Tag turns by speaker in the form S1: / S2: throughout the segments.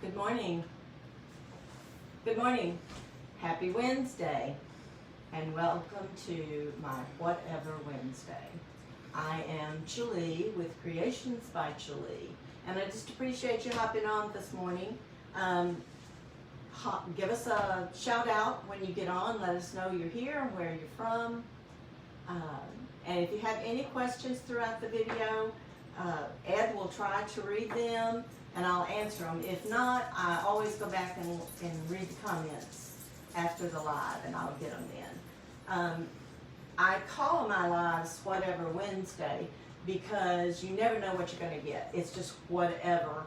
S1: Good morning. Good morning. Happy Wednesday and welcome to my Whatever Wednesday. I am Julie with Creations by Julie, and I just appreciate you hopping on this morning. Give us a shout out when you get on. Let us know you're here and where you're from. And if you have any questions throughout the video, Ed will try to read them and I'll answer them. If not, I always go back and read the comments after the live and I'll get them in. I call my lives Whatever Wednesday because you never know what you're going to get. It's just whatever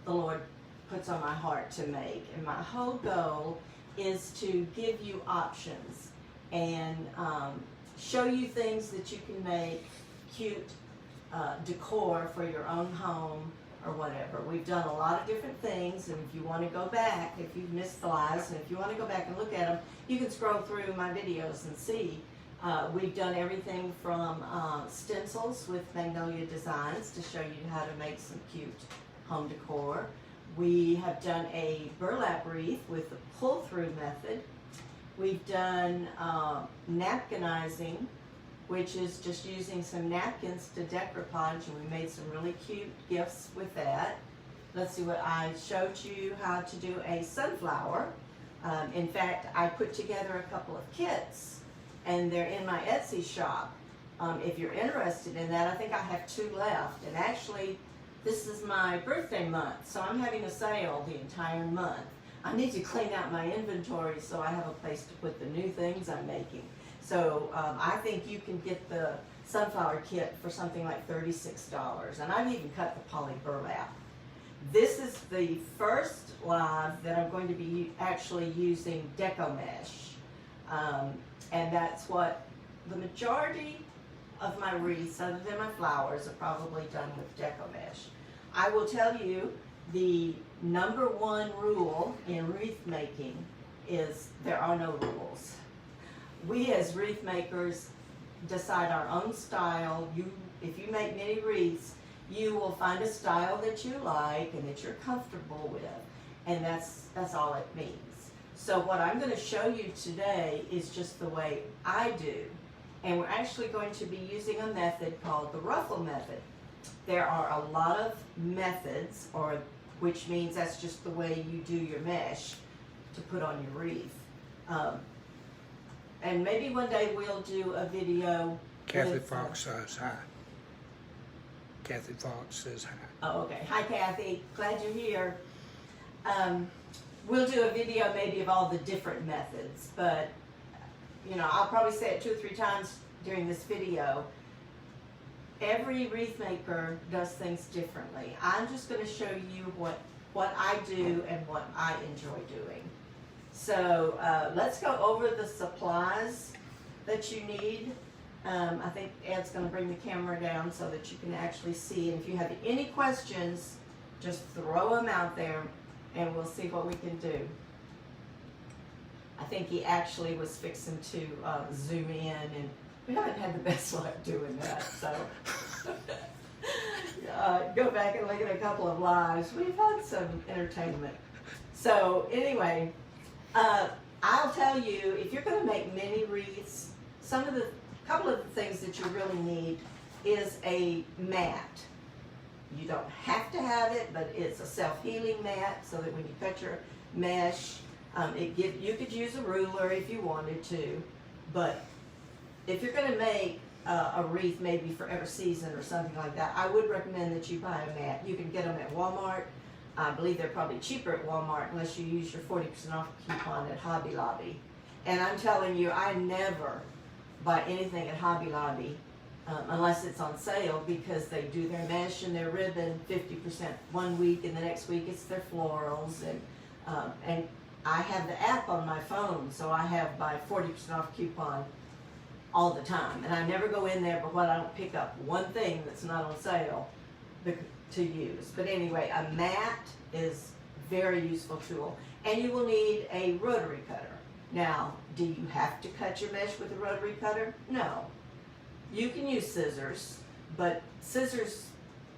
S1: the Lord puts on my heart to make. And my whole goal is to give you options and show you things that you can make cute decor for your own home or whatever. We've done a lot of different things, and if you want to go back, if you've missed the lives, and if you want to go back and look at them, you can scroll through my videos and see. We've done everything from stencils with Magnolia Designs to show you how to make some cute home decor. We have done a burlap wreath with the pull-through method. We've done napkinizing, which is just using some napkins to decoupage, and we made some really cute gifts with that. Let's see what I showed you how to do a sunflower. In fact, I put together a couple of kits, and they're in my Etsy shop. If you're interested in that, I think I have 2 left, and actually, this is my birthday month, so I'm having a sale the entire month. I need to clean out my inventory so I have a place to put the new things I'm making. So I think you can get the sunflower kit for something like $36, and I've even cut the poly burlap. This is the first live that I'm going to be actually using deco mesh, and that's what the majority of my wreaths, other than my flowers, are probably done with deco mesh. I will tell you, the #1 rule in wreath making is there are no rules. We as wreath makers decide our own style. If you make many wreaths, you will find a style that you like and that you're comfortable with, and that's all it means. So what I'm going to show you today is just the way I do, and we're actually going to be using a method called the ruffle method. There are a lot of methods, which means that's just the way you do your mesh to put on your wreath. And maybe one day we'll do a video.
S2: Kathy Fox says hi. Kathy Fox says hi.
S1: Oh, okay. Hi, Kathy. Glad you're here. We'll do a video maybe of all the different methods, but I'll probably say it 2 or 3 times during this video. Every wreath maker does things differently. I'm just going to show you what I do and what I enjoy doing. So let's go over the supplies that you need. I think Ed's going to bring the camera down so that you can actually see. And if you have any questions, just throw them out there and we'll see what we can do. I think he actually was fixing to zoom in, and we haven't had the best luck doing that. So go back and look at a couple of lives. We've had some entertainment. So anyway, I'll tell you, if you're going to make mini wreaths, couple of the things that you really need is a mat. You don't have to have it, but it's a self-healing mat so that when you cut your mesh, you could use a ruler if you wanted to, but if you're going to make a wreath maybe for every season or something like that, I would recommend that you buy a mat. You can get them at Walmart. I believe they're probably cheaper at Walmart unless you use your 40% off coupon at Hobby Lobby. And I'm telling you, I never buy anything at Hobby Lobby unless it's on sale, because they do their mesh and their ribbon 50% one week, and the next week it's their florals. And I have the app on my phone, so I have my 40% off coupon all the time. And I never go in there but I don't pick up one thing that's not on sale to use. But anyway, a mat is a very useful tool. And you will need a rotary cutter. Now, do you have to cut your mesh with a rotary cutter? No. You can use scissors, but scissors,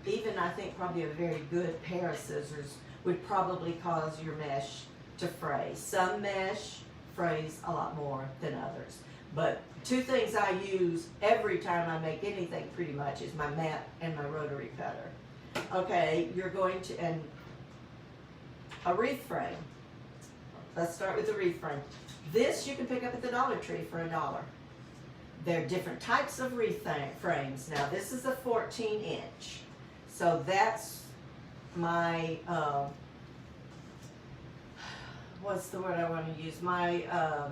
S1: even I think probably a very good pair of scissors, would probably cause your mesh to fray. Some mesh frays a lot more than others. But two things I use every time I make anything pretty much is my mat and my rotary cutter. Okay, you're going to, and a wreath frame. Let's start with the wreath frame. This you can pick up at the Dollar Tree for $1. There are different types of wreath frames. Now this is a 14-inch. So that's my, what's the word I want to use? My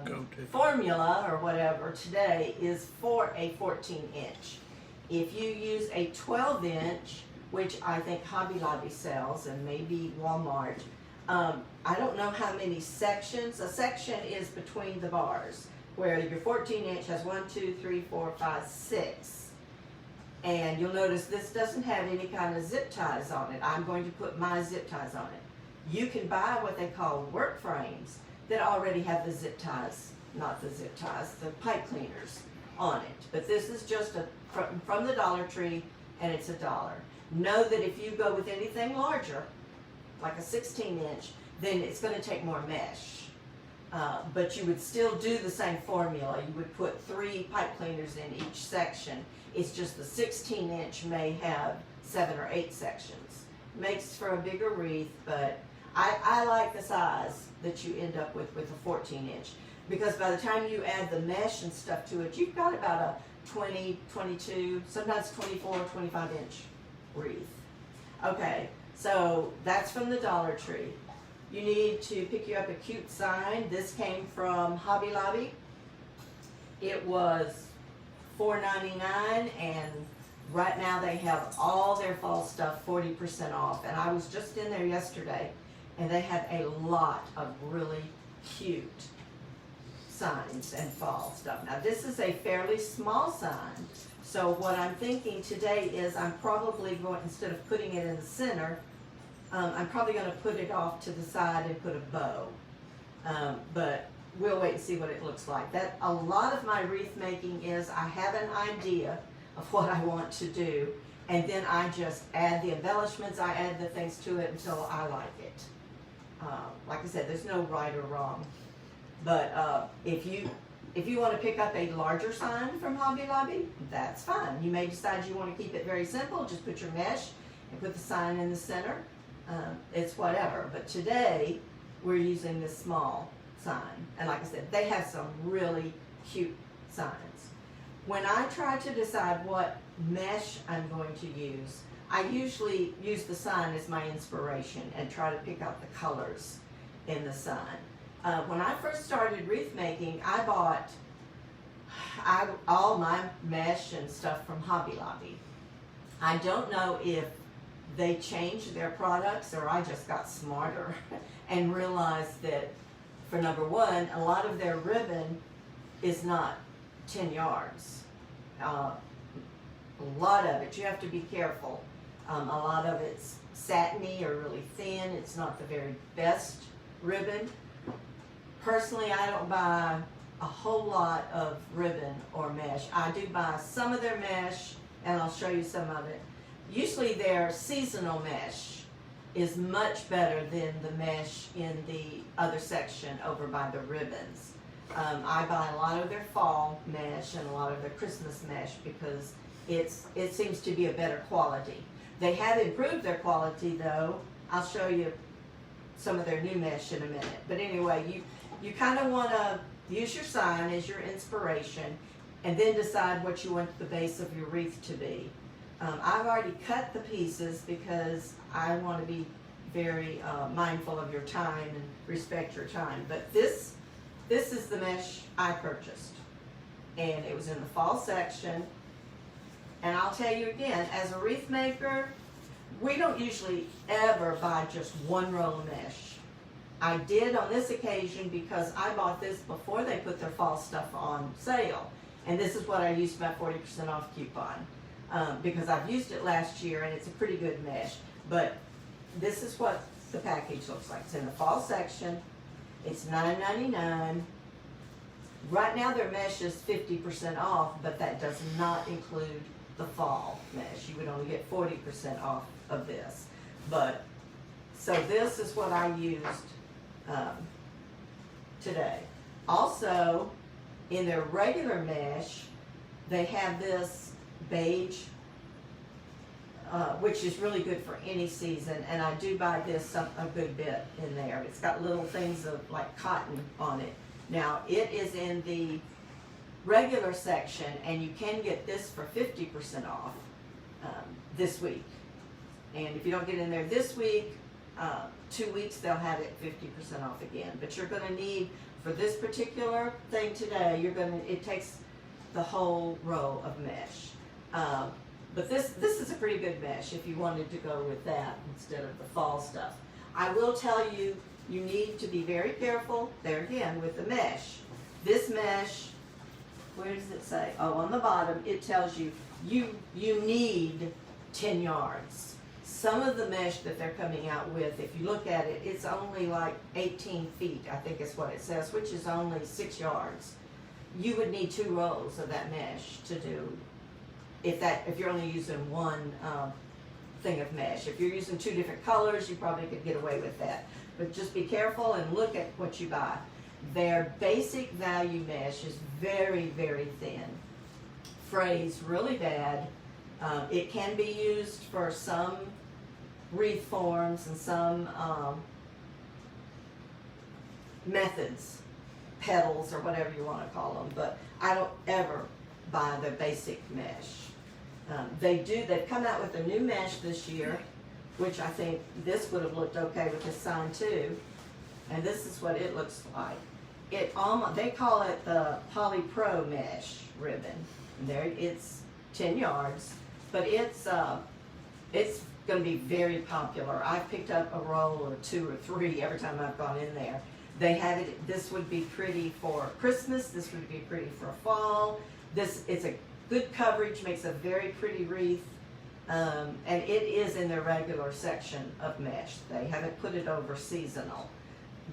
S2: Go-to.
S1: formula or whatever today is for a 14-inch. If you use a 12-inch, which I think Hobby Lobby sells and maybe Walmart, I don't know how many sections. A section is between the bars, where your 14-inch has 1, 2, 3, 4, 5, 6. And you'll notice this doesn't have any kind of zip ties on it. I'm going to put my zip ties on it. You can buy what they call work frames that already have the zip ties, not the zip ties, the pipe cleaners on it. But this is just from the Dollar Tree, and it's $1. Know that if you go with anything larger, like a 16-inch, then it's going to take more mesh. But you would still do the same formula. You would put 3 pipe cleaners in each section. It's just the 16-inch may have 7 or 8 sections. Makes for a bigger wreath, but I like the size that you end up with a 14-inch. Because by the time you add the mesh and stuff to it, you've got about a 20, 22, sometimes 24, 25-inch wreath. Okay, so that's from the Dollar Tree. You need to pick you up a cute sign. This came from Hobby Lobby. It was $4.99, and right now they have all their fall stuff 40% off. And I was just in there yesterday, and they had a lot of really cute signs and fall stuff. Now this is a fairly small sign, so what I'm thinking today is I'm probably going, instead of putting it in the center, I'm probably going to put it off to the side and put a bow. But we'll wait and see what it looks like. That a lot of my wreath making is I have an idea of what I want to do, and then I just add the embellishments, I add the things to it until I like it. Like I said, there's no right or wrong. But if you want to pick up a larger sign from Hobby Lobby, that's fine. You may decide you want to keep it very simple, just put your mesh and put the sign in the center. It's whatever. But today, we're using this small sign. And like I said, they have some really cute signs. When I try to decide what mesh I'm going to use, I usually use the sign as my inspiration and try to pick out the colors in the sign. When I first started wreath making, I bought all my mesh and stuff from Hobby Lobby. I don't know if they changed their products or I just got smarter and realized that, for number one, a lot of their ribbon is not 10 yards. A lot of it, you have to be careful. A lot of it's satiny or really thin. It's not the very best ribbon. Personally, I don't buy a whole lot of ribbon or mesh. I do buy some of their mesh, and I'll show you some of it. Usually their seasonal mesh is much better than the mesh in the other section over by the ribbons. I buy a lot of their fall mesh and a lot of their Christmas mesh because it seems to be a better quality. They have improved their quality though. I'll show you some of their new mesh in a minute. But anyway, you kind of want to use your sign as your inspiration and then decide what you want the base of your wreath to be. I've already cut the pieces because I want to be very mindful of your time and respect your time. But this is the mesh I purchased, and it was in the fall section. And I'll tell you again, as a wreath maker, we don't usually ever buy just one roll of mesh. I did on this occasion because I bought this before they put their fall stuff on sale. And this is what I used my 40% off coupon. Because I've used it last year and it's a pretty good mesh. But this is what the package looks like. It's in the fall section. It's $9.99. Right now their mesh is 50% off, but that does not include the fall mesh. You would only get 40% off of this. But So this is what I used today. Also, in their regular mesh, they have this beige, which is really good for any season, and I do buy this a good bit in there. It's got little things of like cotton on it. Now, it is in the regular section, and you can get this for 50% off this week. And if you don't get in there this week, 2 weeks they'll have it 50% off again. But you're going to need, for this particular thing today, it takes the whole row of mesh. But this is a pretty good mesh if you wanted to go with that instead of the fall stuff. I will tell you, you need to be very careful, there again, with the mesh. This mesh, where does it say? Oh, on the bottom, it tells you, you need 10 yards. Some of the mesh that they're coming out with, if you look at it, it's only like 18 feet, I think is what it says, which is only 6 yards. You would need 2 rows of that mesh to do, if you're only using one thing of mesh. If you're using 2 different colors, you probably could get away with that. But just be careful and look at what you buy. Their basic value mesh is very, very thin. Frays really bad. It can be used for some wreath forms and some methods, petals or whatever you want to call them, but I don't ever buy the basic mesh. They've come out with a new mesh this year, which I think this would have looked okay with this sign too, and this is what it looks like. They call it the Poly Pro mesh ribbon. And there, it's 10 yards, but it's going to be very popular. I've picked up a roll or 2 or 3 every time I've gone in there. They have it. This would be pretty for Christmas. This would be pretty for fall. It's a good coverage, makes a very pretty wreath, and it is in their regular section of mesh. They haven't put it over seasonal,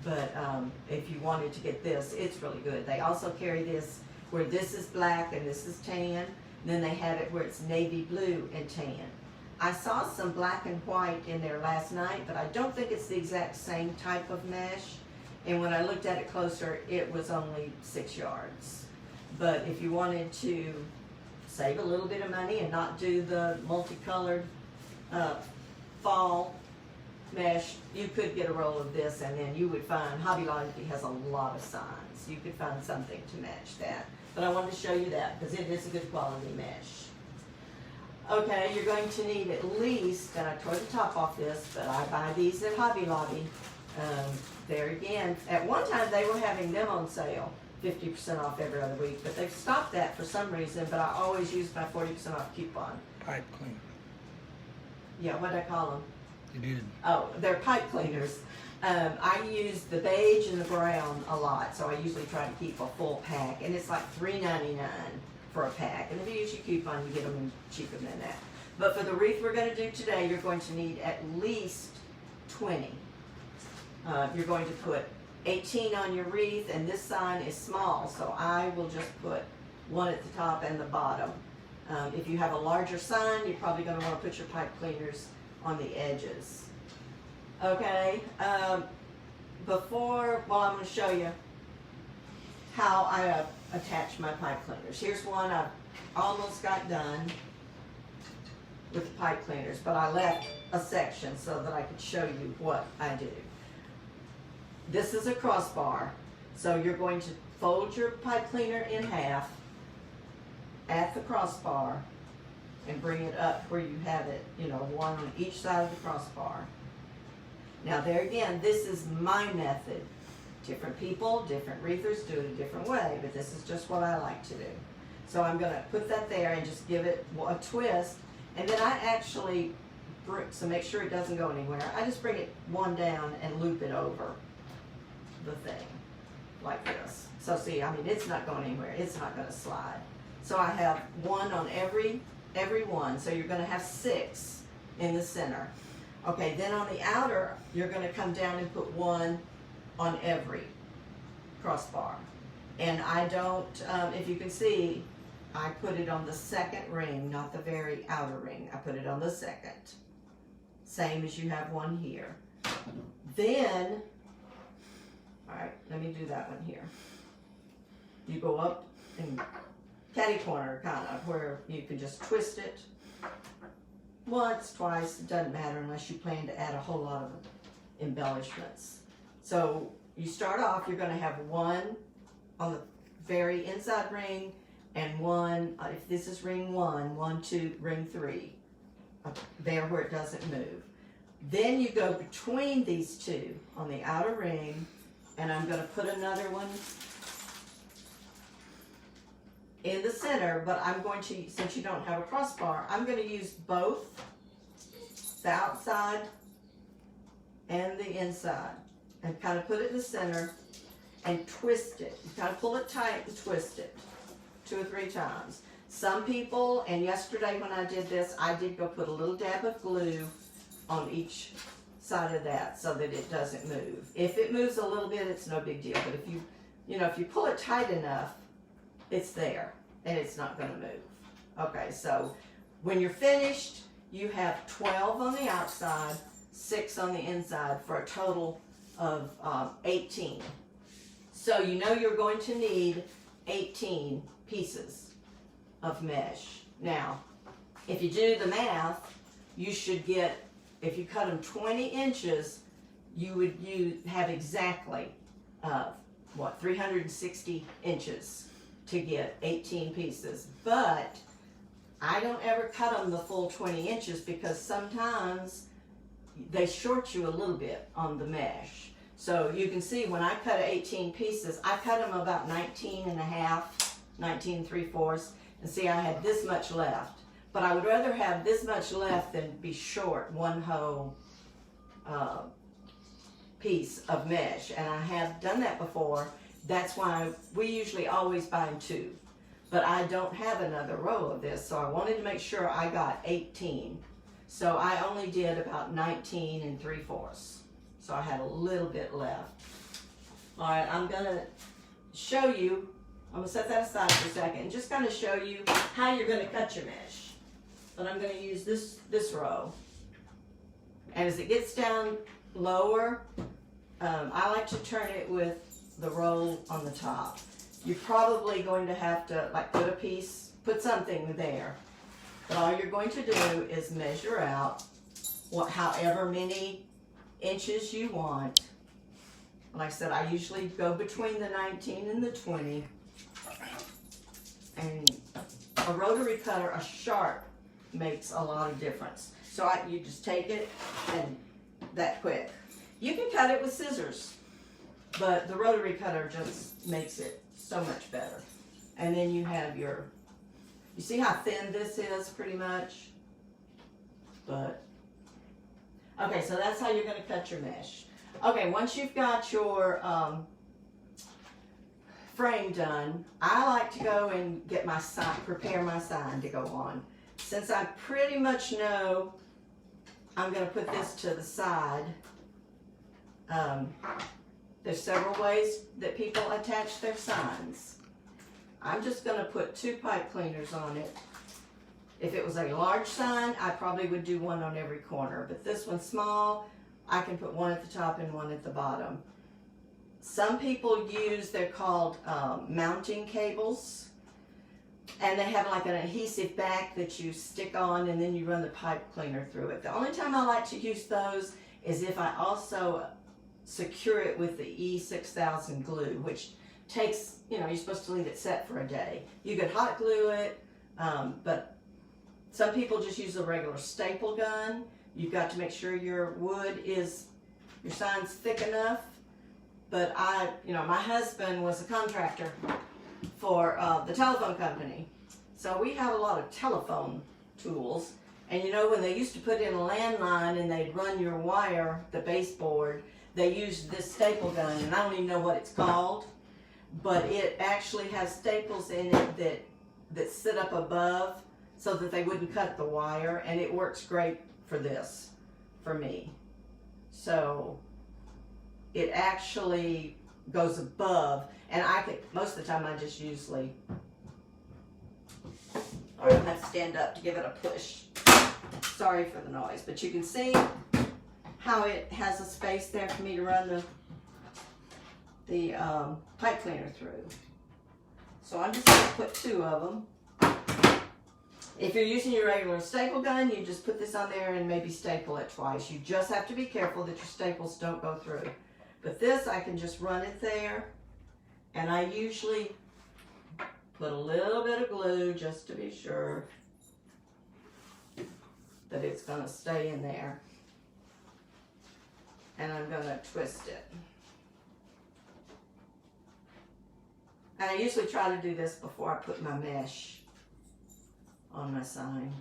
S1: but if you wanted to get this, it's really good. They also carry this where this is black and this is tan. And then they have it where it's navy blue and tan. I saw some black and white in there last night, but I don't think it's the exact same type of mesh. And when I looked at it closer, it was only 6 yards. But if you wanted to save a little bit of money and not do the multicolored fall mesh, you could get a roll of this, and then you would find Hobby Lobby has a lot of signs. You could find something to match that. But I wanted to show you that because it is a good quality mesh. Okay, you're going to need at least, and I tore the top off this, but I buy these at Hobby Lobby. There again, at one time they were having them on sale, 50% off every other week, but they've stopped that for some reason, but I always use my 40% off coupon.
S2: Pipe cleaner.
S1: Yeah, what'd I call them?
S2: You did.
S1: Oh, they're pipe cleaners. I use the beige and the brown a lot, so I usually try to keep a full pack, and it's like $3.99 for a pack. And if you use your coupon, you get them cheaper than that. But for the wreath we're going to do today, you're going to need at least 20. You're going to put 18 on your wreath, and this sign is small, so I will just put 1 at the top and the bottom. If you have a larger sign, you're probably going to want to put your pipe cleaners on the edges. Okay, I'm going to show you how I attach my pipe cleaners. Here's one I've almost got done with the pipe cleaners, but I left a section so that I could show you what I do. This is a crossbar, so you're going to fold your pipe cleaner in half at the crossbar and bring it up where you have it, one on each side of the crossbar. Now there again, this is my method. Different people, different wreathers do it a different way, but this is just what I like to do. So I'm going to put that there and just give it a twist, and then I actually, so make sure it doesn't go anywhere, I just bring it one down and loop it over the thing, like this. So see, it's not going anywhere, it's not going to slide. So I have 1 on every one, so you're going to have 6 in the center. Okay, then on the outer, you're going to come down and put 1 on every crossbar. And I don't, if you can see, I put it on the second ring, not the very outer ring. I put it on the second. Same as you have 1 here. Then, all right, let me do that one here. You go up and catty corner, kind of, where you can just twist it once, twice, it doesn't matter unless you plan to add a whole lot of embellishments. So you start off, you're going to have one on the very inside ring and one, if this is ring 1, 1, 2, ring 3, there where it doesn't move. Then you go between these two on the outer ring, and I'm going to put another one in the center, but I'm going to, since you don't have a crossbar, I'm going to use both the outside and the inside and kind of put it in the center and twist it. You kind of pull it tight and twist it 2 or 3 times. Some people, and yesterday when I did this, I did go put a little dab of glue on each side of that so that it doesn't move. If it moves a little bit, it's no big deal, but if if you pull it tight enough, it's there and it's not going to move. Okay, so when you're finished, you have 12 on the outside, 6 on the inside for a total of 18. So you know you're going to need 18 pieces of mesh. Now, if you do the math, you should get, if you cut them 20 inches, you have exactly 360 inches to get 18 pieces. But I don't ever cut them the full 20 inches because sometimes they short you a little bit on the mesh. So you can see when I cut 18 pieces, I cut them about 19 and a half, 19 3/4, and see I had this much left. But I would rather have this much left than be short one whole piece of mesh. And I have done that before. That's why we usually always buy 2. But I don't have another row of this, so I wanted to make sure I got 18. So I only did about 19 and 3/4. So I had a little bit left. All right, I'm gonna show you, I'm gonna set that aside for a second and just kind of show you how you're gonna cut your mesh. But I'm gonna use this row. And as it gets down lower, I like to turn it with the roll on the top. You're probably going to have to like put something there. But all you're going to do is measure out however many inches you want. Like I said, I usually go between the 19 and the 20. And a rotary cutter, a sharp, makes a lot of difference. So you just take it and that quick. You can cut it with scissors, but the rotary cutter just makes it so much better. And then you have you see how thin this is pretty much? But, okay, so that's how you're going to cut your mesh. Okay, once you've got your frame done, I like to go and get my sign, prepare my sign to go on. Since I pretty much know I'm going to put this to the side, there's several ways that people attach their signs. I'm just going to put 2 pipe cleaners on it. If it was a large sign, I probably would do 1 on every corner, but this one's small, I can put 1 at the top and 1 at the bottom. Some people they're called mounting cables, and they have like an adhesive back that you stick on and then you run the pipe cleaner through it. The only time I like to use those is if I also secure it with the E6000 glue, which takes, you're supposed to leave it set for a day. You could hot glue it, but some people just use a regular staple gun. You've got to make sure your sign's thick enough. But my husband was a contractor for the telephone company. So we have a lot of telephone tools. And when they used to put in a landline and they'd run your wire, the baseboard, they used this staple gun, and I don't even know what it's called, but it actually has staples in it that sit up above so that they wouldn't cut the wire, and it works great for this, for me. So it actually goes above, and most of the time I just usually, I'm gonna have to stand up to give it a push. Sorry for the noise, but you can see how it has a space there for me to run the pipe cleaner through. So I'm just gonna put 2 of them. If you're using your regular staple gun, you just put this on there and maybe staple it twice. You just have to be careful that your staples don't go through. But this, I can just run it there, and I usually put a little bit of glue just to be sure that it's gonna stay in there. And I'm gonna twist it. And I usually try to do this before I put my mesh on my sign.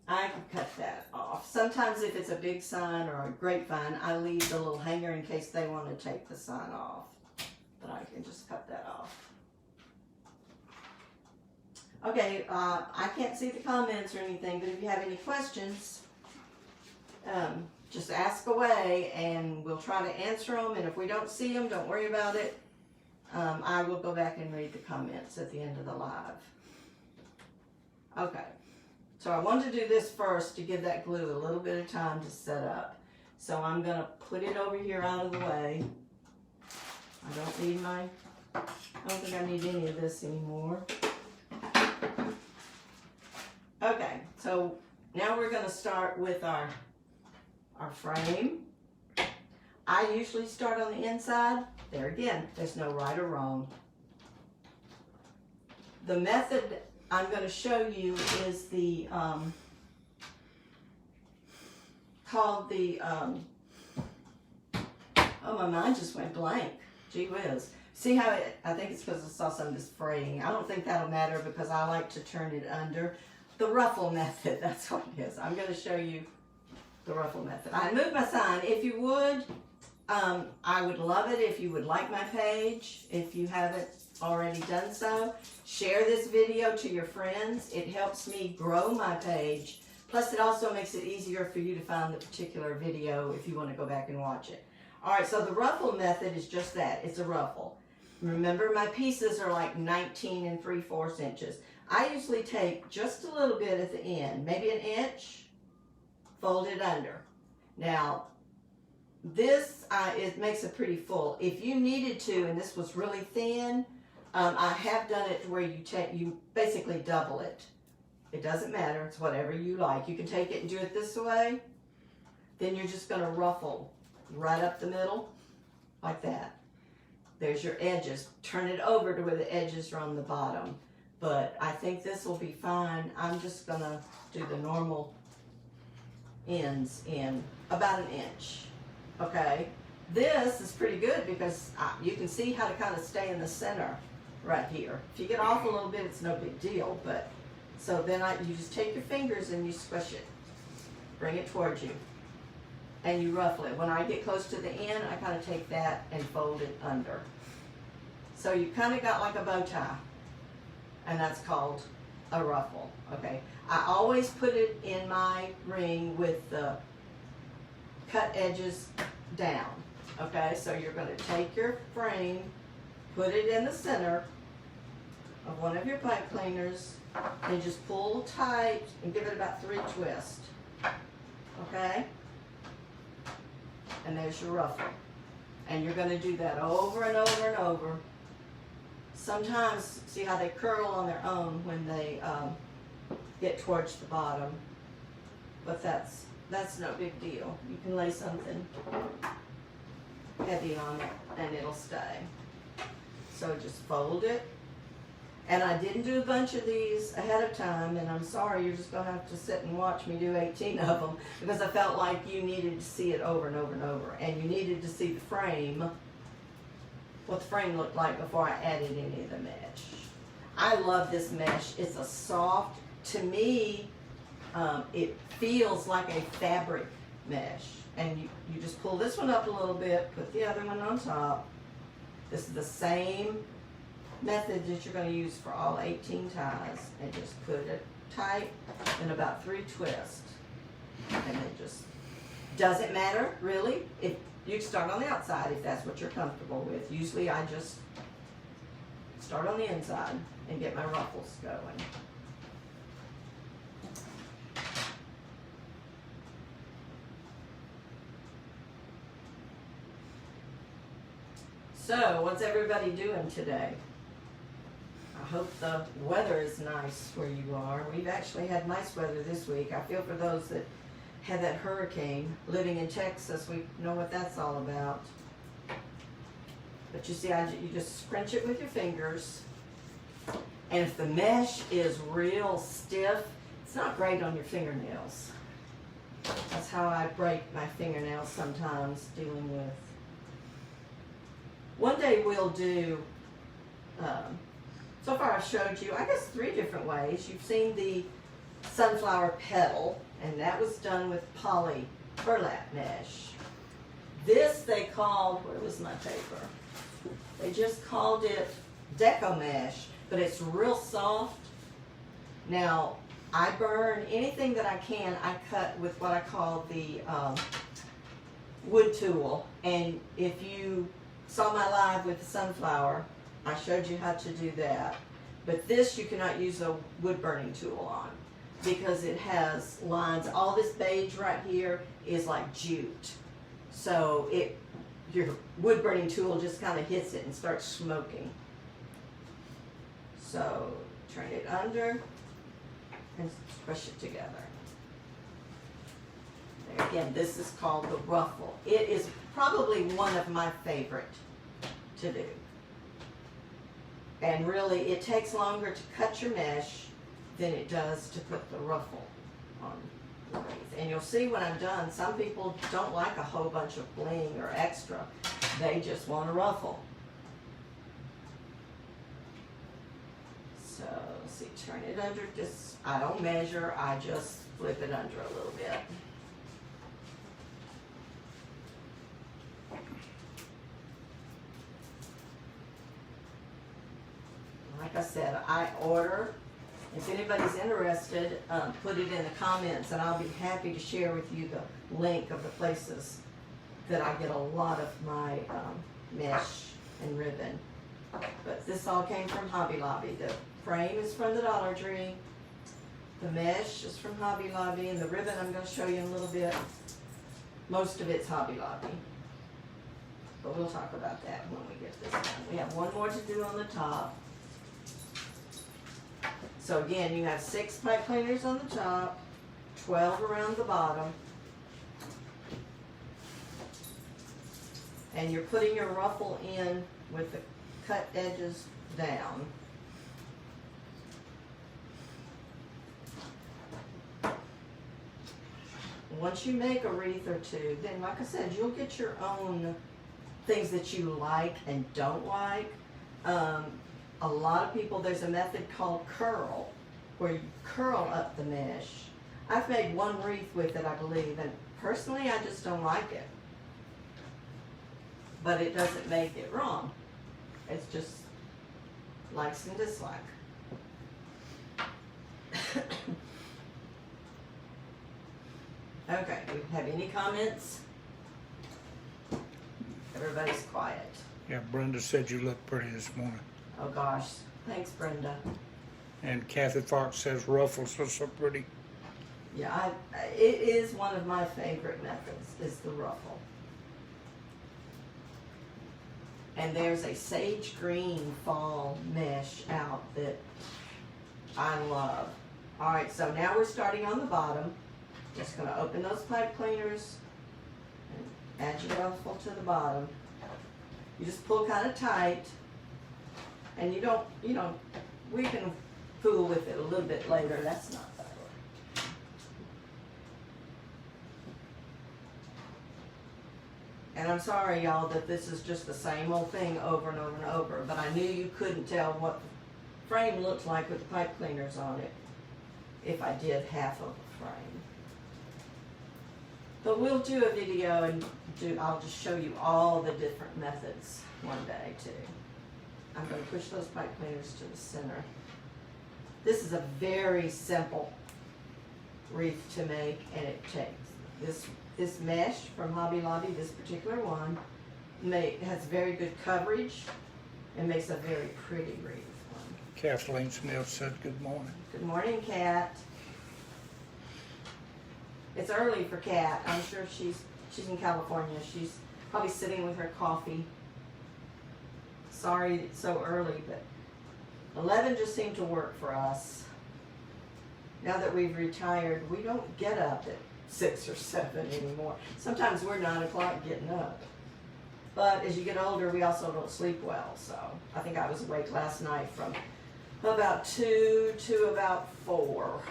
S1: I can cut that off. Sometimes if it's a big sign or a grapevine, I leave the little hanger in case they want to take the sign off. But I can just cut that off. Okay, I can't see the comments or anything, but if you have any questions, just ask away and we'll try to answer them. And if we don't see them, don't worry about it. I will go back and read the comments at the end of the live. Okay, so I want to do this first to give that glue a little bit of time to set up. So I'm going to put it over here out of the way. I don't think I need any of this anymore. Okay, so now we're going to start with our frame. I usually start on the inside. There again, there's no right or wrong. The method I'm going to show you is the called the oh, my mind just went blank. Gee whiz. See how I think it's because I saw some of this fraying. I don't think that'll matter because I like to turn it under. The ruffle method, that's what it is. I'm going to show you the ruffle method. I moved my sign. If you would, I would love it if you would like my page. If you haven't already done so, share this video to your friends. It helps me grow my page. Plus, it also makes it easier for you to find the particular video if you want to go back and watch it. All right, so the ruffle method is just that. It's a ruffle. Remember, my pieces are like 19 3/4 inches. I usually take just a little bit at the end, maybe an inch, fold it under. Now, this it makes it pretty full. If you needed to, and this was really thin, I have done it where you basically double it. It doesn't matter. It's whatever you like. You can take it and do it this way. Then you're just going to ruffle right up the middle like that. There's your edges. Turn it over to where the edges are on the bottom. But I think this will be fine. I'm just going to do the normal ends in about an inch. Okay, this is pretty good because you can see how to kind of stay in the center right here. If you get off a little bit, it's no big deal. But so then you just take your fingers and you squish it, bring it towards you, and you ruffle it. When I get close to the end, I kind of take that and fold it under. So you kind of got like a bow tie, and that's called a ruffle. Okay, I always put it in my ring with the cut edges down. Okay, so you're going to take your frame, put it in the center of one of your pipe cleaners, and just pull tight and give it about 3 twists. Okay, and there's your ruffle. And you're going to do that over and over and over. Sometimes, see how they curl on their own when they get towards the bottom, but that's no big deal. You can lay something heavy on it and it'll stay. So just fold it. And I didn't do a bunch of these ahead of time, and I'm sorry, you're just going to have to sit and watch me do 18 of them because I felt like you needed to see it over and over and over, and you needed to see the frame, what the frame looked like before I added any of the mesh. I love this mesh. It's a soft, to me, it feels like a fabric mesh. And you just pull this one up a little bit, put the other one on top. This is the same method that you're going to use for all 18 ties, and just put it tight and about 3 twists. And it just doesn't matter, really. If you start on the outside if that's what you're comfortable with. Usually I just start on the inside and get my ruffles going. So, what's everybody doing today? I hope the weather is nice where you are. We've actually had nice weather this week. I feel for those that had that hurricane. Living in Texas, we know what that's all about. But you see, you just scrunch it with your fingers. And if the mesh is real stiff, it's not great on your fingernails. That's how I break my fingernails sometimes dealing with. One day we'll do, so far I've showed you, I guess 3 different ways. You've seen the sunflower petal, and that was done with poly burlap mesh. This they called, where was my paper? They just called it deco mesh, but it's real soft. Now, I burn anything that I can, I cut with what I call the wood tool. And if you saw my live with the sunflower, I showed you how to do that. But this you cannot use a wood burning tool on because it has lines. All this beige right here is like jute. So your wood burning tool just kind of hits it and starts smoking. So turn it under and push it together. There, again, this is called the ruffle. It is probably one of my favorite to do. And really, it takes longer to cut your mesh than it does to put the ruffle on the wreath. And you'll see when I'm done, some people don't like a whole bunch of bling or extra. They just want a ruffle. So, see, turn it under. Just, I don't measure, I just flip it under a little bit. Like I said, I order. If anybody's interested, put it in the comments and I'll be happy to share with you the link of the places that I get a lot of my mesh and ribbon. But this all came from Hobby Lobby. The frame is from the Dollar Tree. The mesh is from Hobby Lobby, and the ribbon I'm going to show you in a little bit. Most of it's Hobby Lobby. But we'll talk about that when we get this done. We have one more to do on the top. So again, you have 6 pipe cleaners on the top, 12 around the bottom. And you're putting your ruffle in with the cut edges down. Once you make a wreath or two, then like I said, you'll get your own things that you like and don't like. A lot of people, there's a method called curl, where you curl up the mesh. I've made one wreath with it, I believe, and personally I just don't like it. But it doesn't make it wrong. It's just likes and dislike. Okay, do we have any comments? Everybody's quiet.
S2: Yeah, Brenda said you look pretty this morning.
S1: Oh gosh, thanks Brenda.
S2: And Kathy Fox says ruffles are so pretty.
S1: Yeah, it is one of my favorite methods, is the ruffle. And there's a sage green fall mesh out that I love. All right, so now we're starting on the bottom. Just gonna open those pipe cleaners and add your ruffle to the bottom. You just pull kind of tight, and you don't, we can fool with it a little bit later. That's not bad. And I'm sorry, y'all, that this is just the same old thing over and over and over, but I knew you couldn't tell what the frame looks like with the pipe cleaners on it if I did half of the frame. But we'll do a video and I'll just show you all the different methods one day too. I'm going to push those pipe cleaners to the center. This is a very simple wreath to make, and it takes this mesh from Hobby Lobby, this particular one, has very good coverage and makes a very pretty wreath.
S2: Kathleen Smith said good morning.
S1: Good morning, Kat. It's early for Kat. I'm sure she's in California. She's probably sitting with her coffee. sorry it's so early, but 11 just seemed to work for us. Now that we've retired, we don't get up at 6 or 7 anymore. Sometimes we're 9 o'clock getting up. But as you get older, we also don't sleep well. So I think I was awake last night from about 2 to about 4.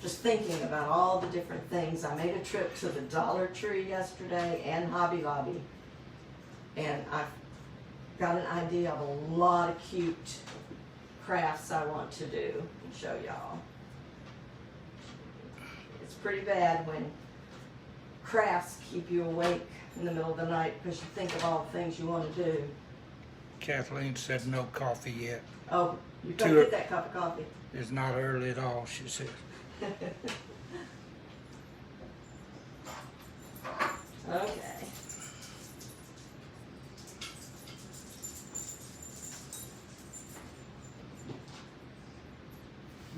S1: Just thinking about all the different things. I made a trip to the Dollar Tree yesterday and Hobby Lobby. And I got an idea of a lot of cute crafts I want to do and show y'all. It's pretty bad when crafts keep you awake in the middle of the night because you think of all the things you want to do.
S2: Kathleen said no coffee yet.
S1: Oh, you gotta get that cup of coffee.
S2: It's not early at all, she said.
S1: Okay.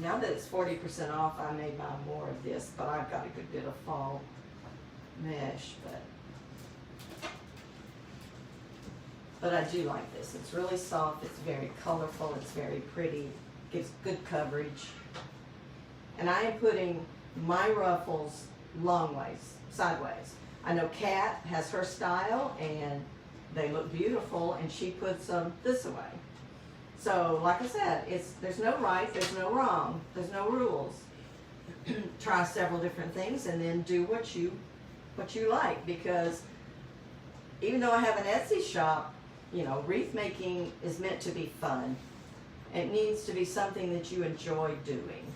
S1: Now that it's 40% off, I may buy more of this, but I've got a good bit of fall mesh, but I do like this. It's really soft, it's very colorful, it's very pretty, gives good coverage. And I am putting my ruffles long ways, sideways. I know Kat has her style and they look beautiful and she puts them this way. So like I said, there's no right, there's no wrong, there's no rules. Try several different things and then do what you like, because even though I have an Etsy shop, you know, wreath making is meant to be fun. It needs to be something that you enjoy doing.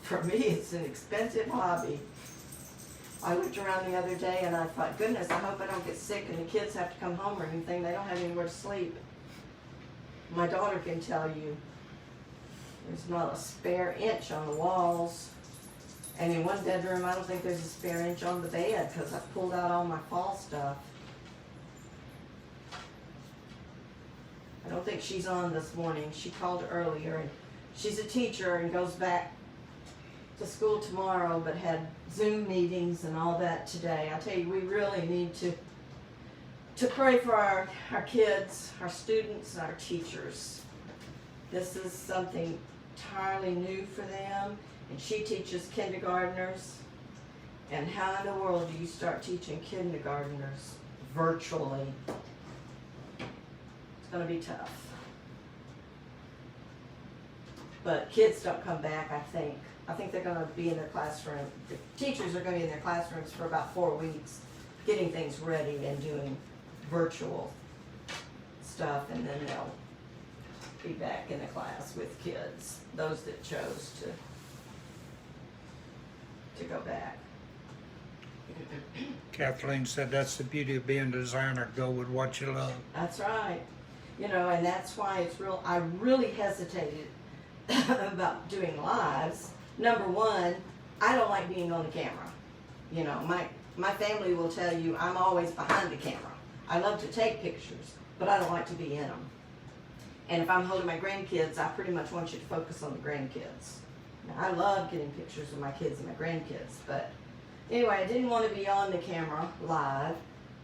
S1: For me, it's an expensive hobby. I looked around the other day and I thought, goodness, I hope I don't get sick and the kids have to come home or anything. They don't have anywhere to sleep. My daughter can tell you there's not a spare inch on the walls. And in one bedroom, I don't think there's a spare inch on the bed because I pulled out all my fall stuff. I don't think she's on this morning. She called earlier, and she's a teacher and goes back to school tomorrow, but had Zoom meetings and all that today. I tell you, we really need to pray for our kids, our students, and our teachers. This is something entirely new for them, and she teaches kindergartners. And how in the world do you start teaching kindergartners virtually? It's going to be tough. But kids don't come back, I think. I think they're going to be in their classroom. The teachers are going to be in their classrooms for about 4 weeks, getting things ready and doing virtual stuff, and then they'll be back in the class with kids, those that chose to go back.
S2: Kathleen said that's the beauty of being a designer. Go with what you love.
S1: That's right. You know, and that's why I really hesitated about doing lives. Number one, I don't like being on the camera. You know, my family will tell you I'm always behind the camera. I love to take pictures, but I don't like to be in them. And if I'm holding my grandkids, I pretty much want you to focus on the grandkids. Now, I love getting pictures of my kids and my grandkids, but anyway, I didn't want to be on the camera live.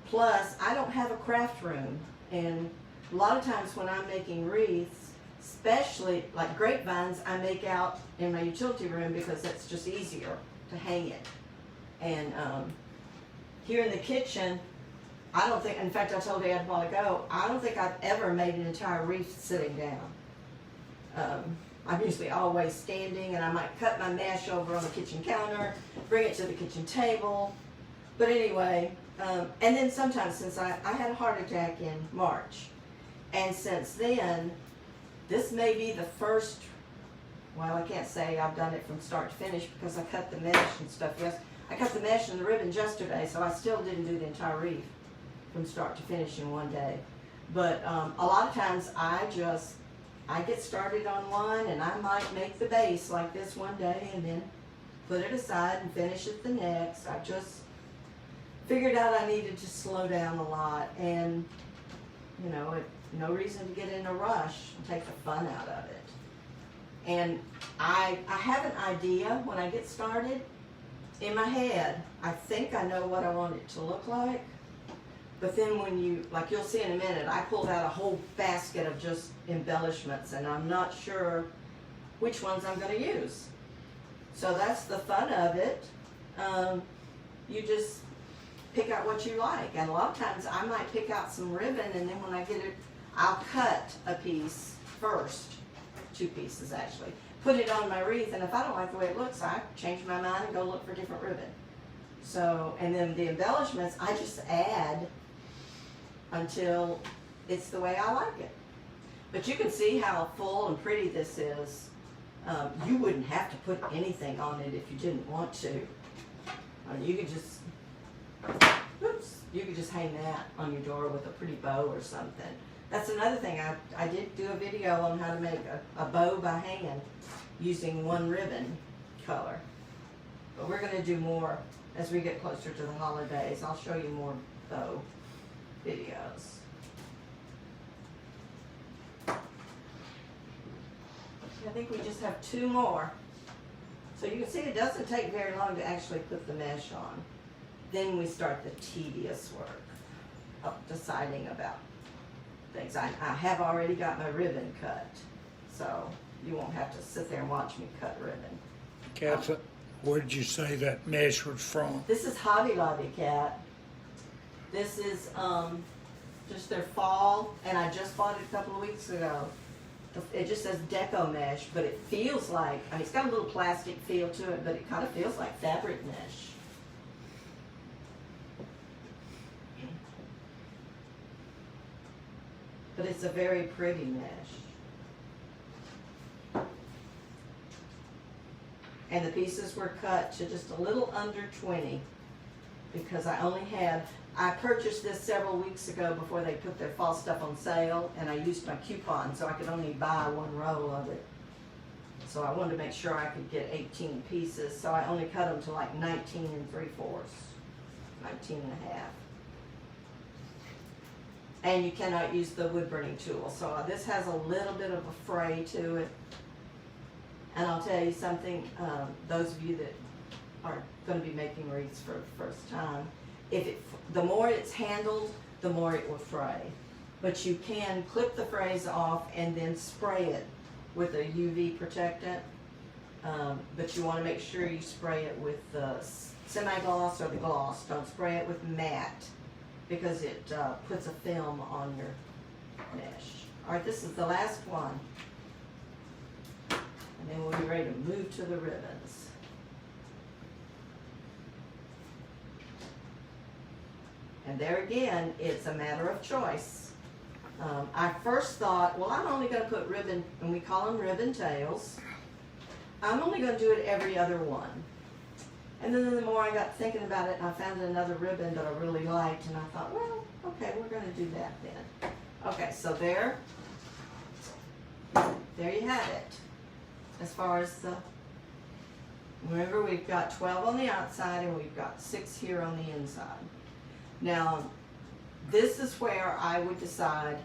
S1: Plus, I don't have a craft room, and a lot of times when I'm making wreaths, especially like grapevines, I make out in my utility room because that's just easier to hang it. And here in the kitchen, I don't think, in fact I told Dad a while ago, I don't think I've ever made an entire wreath sitting down. I'm usually always standing, and I might cut my mesh over on the kitchen counter, bring it to the kitchen table. But anyway, and then sometimes, since I had a heart attack in March, and since then, this may be the first, well, I can't say I've done it from start to finish because I cut the mesh and stuff. Yes, I cut the mesh and the ribbons yesterday, so I still didn't do the entire wreath from start to finish in one day. But a lot of times I get started on one, and I might make the base like this one day and then put it aside and finish it the next. I just figured out I needed to slow down a lot, and you know, no reason to get in a rush and take the fun out of it. And I have an idea when I get started in my head. I think I know what I want it to look like, But then when you, like you'll see in a minute, I pulled out a whole basket of just embellishments, and I'm not sure which ones I'm gonna use. So that's the fun of it. You just pick out what you like, and a lot of times I might pick out some ribbon, and then when I get it, I'll cut a piece first, 2 pieces actually, put it on my wreath, and if I don't like the way it looks, I change my mind and go look for different ribbon. So, and then the embellishments, I just add until it's the way I like it. But you can see how full and pretty this is. You wouldn't have to put anything on it if you didn't want to. You could just, you could just hang that on your door with a pretty bow or something. That's another thing. I did do a video on how to make a bow by hand using 1 ribbon color. But we're going to do more as we get closer to the holidays. I'll show you more bow videos. I think we just have 2 more. So you can see it doesn't take very long to actually put the mesh on. Then we start the tedious work of deciding about things. I have already got my ribbon cut, so you won't have to sit there and watch me cut ribbon.
S2: Kathy, where did you say that mesh was from?
S1: This is Hobby Lobby, Cat. This is just their fall, and I just bought it a couple of weeks ago. It just says deco mesh, but it feels like, I mean, it's got a little plastic feel to it, but it kind of feels like fabric mesh. But it's a very pretty mesh. And the pieces were cut to just a little under 20 because I purchased this several weeks ago before they put their fall stuff on sale, and I used my coupon, so I could only buy 1 roll of it. So I wanted to make sure I could get 18 pieces, so I only cut them to like 19 3/4, 19 and a half. And you cannot use the wood burning tool, so this has a little bit of a fray to it. And I'll tell you something, those of you that are going to be making wreaths for the first time, the more it's handled, the more it will fray. But you can clip the frays off and then spray it with a UV protectant. But you want to make sure you spray it with the semi-gloss or the gloss. Don't spray it with matte because it puts a film on your mesh. All right, this is the last one. And then we'll be ready to move to the ribbons. And there again, it's a matter of choice. I first thought, well, I'm only going to put ribbon, and we call them ribbon tails. I'm only going to do it every other one. And then the more I got thinking about it, I found another ribbon that I really liked, and I thought, well, okay, we're going to do that then. Okay, so there you have it. As far as remember, we've got 12 on the outside and we've got 6 here on the inside. Now, this is where I would decide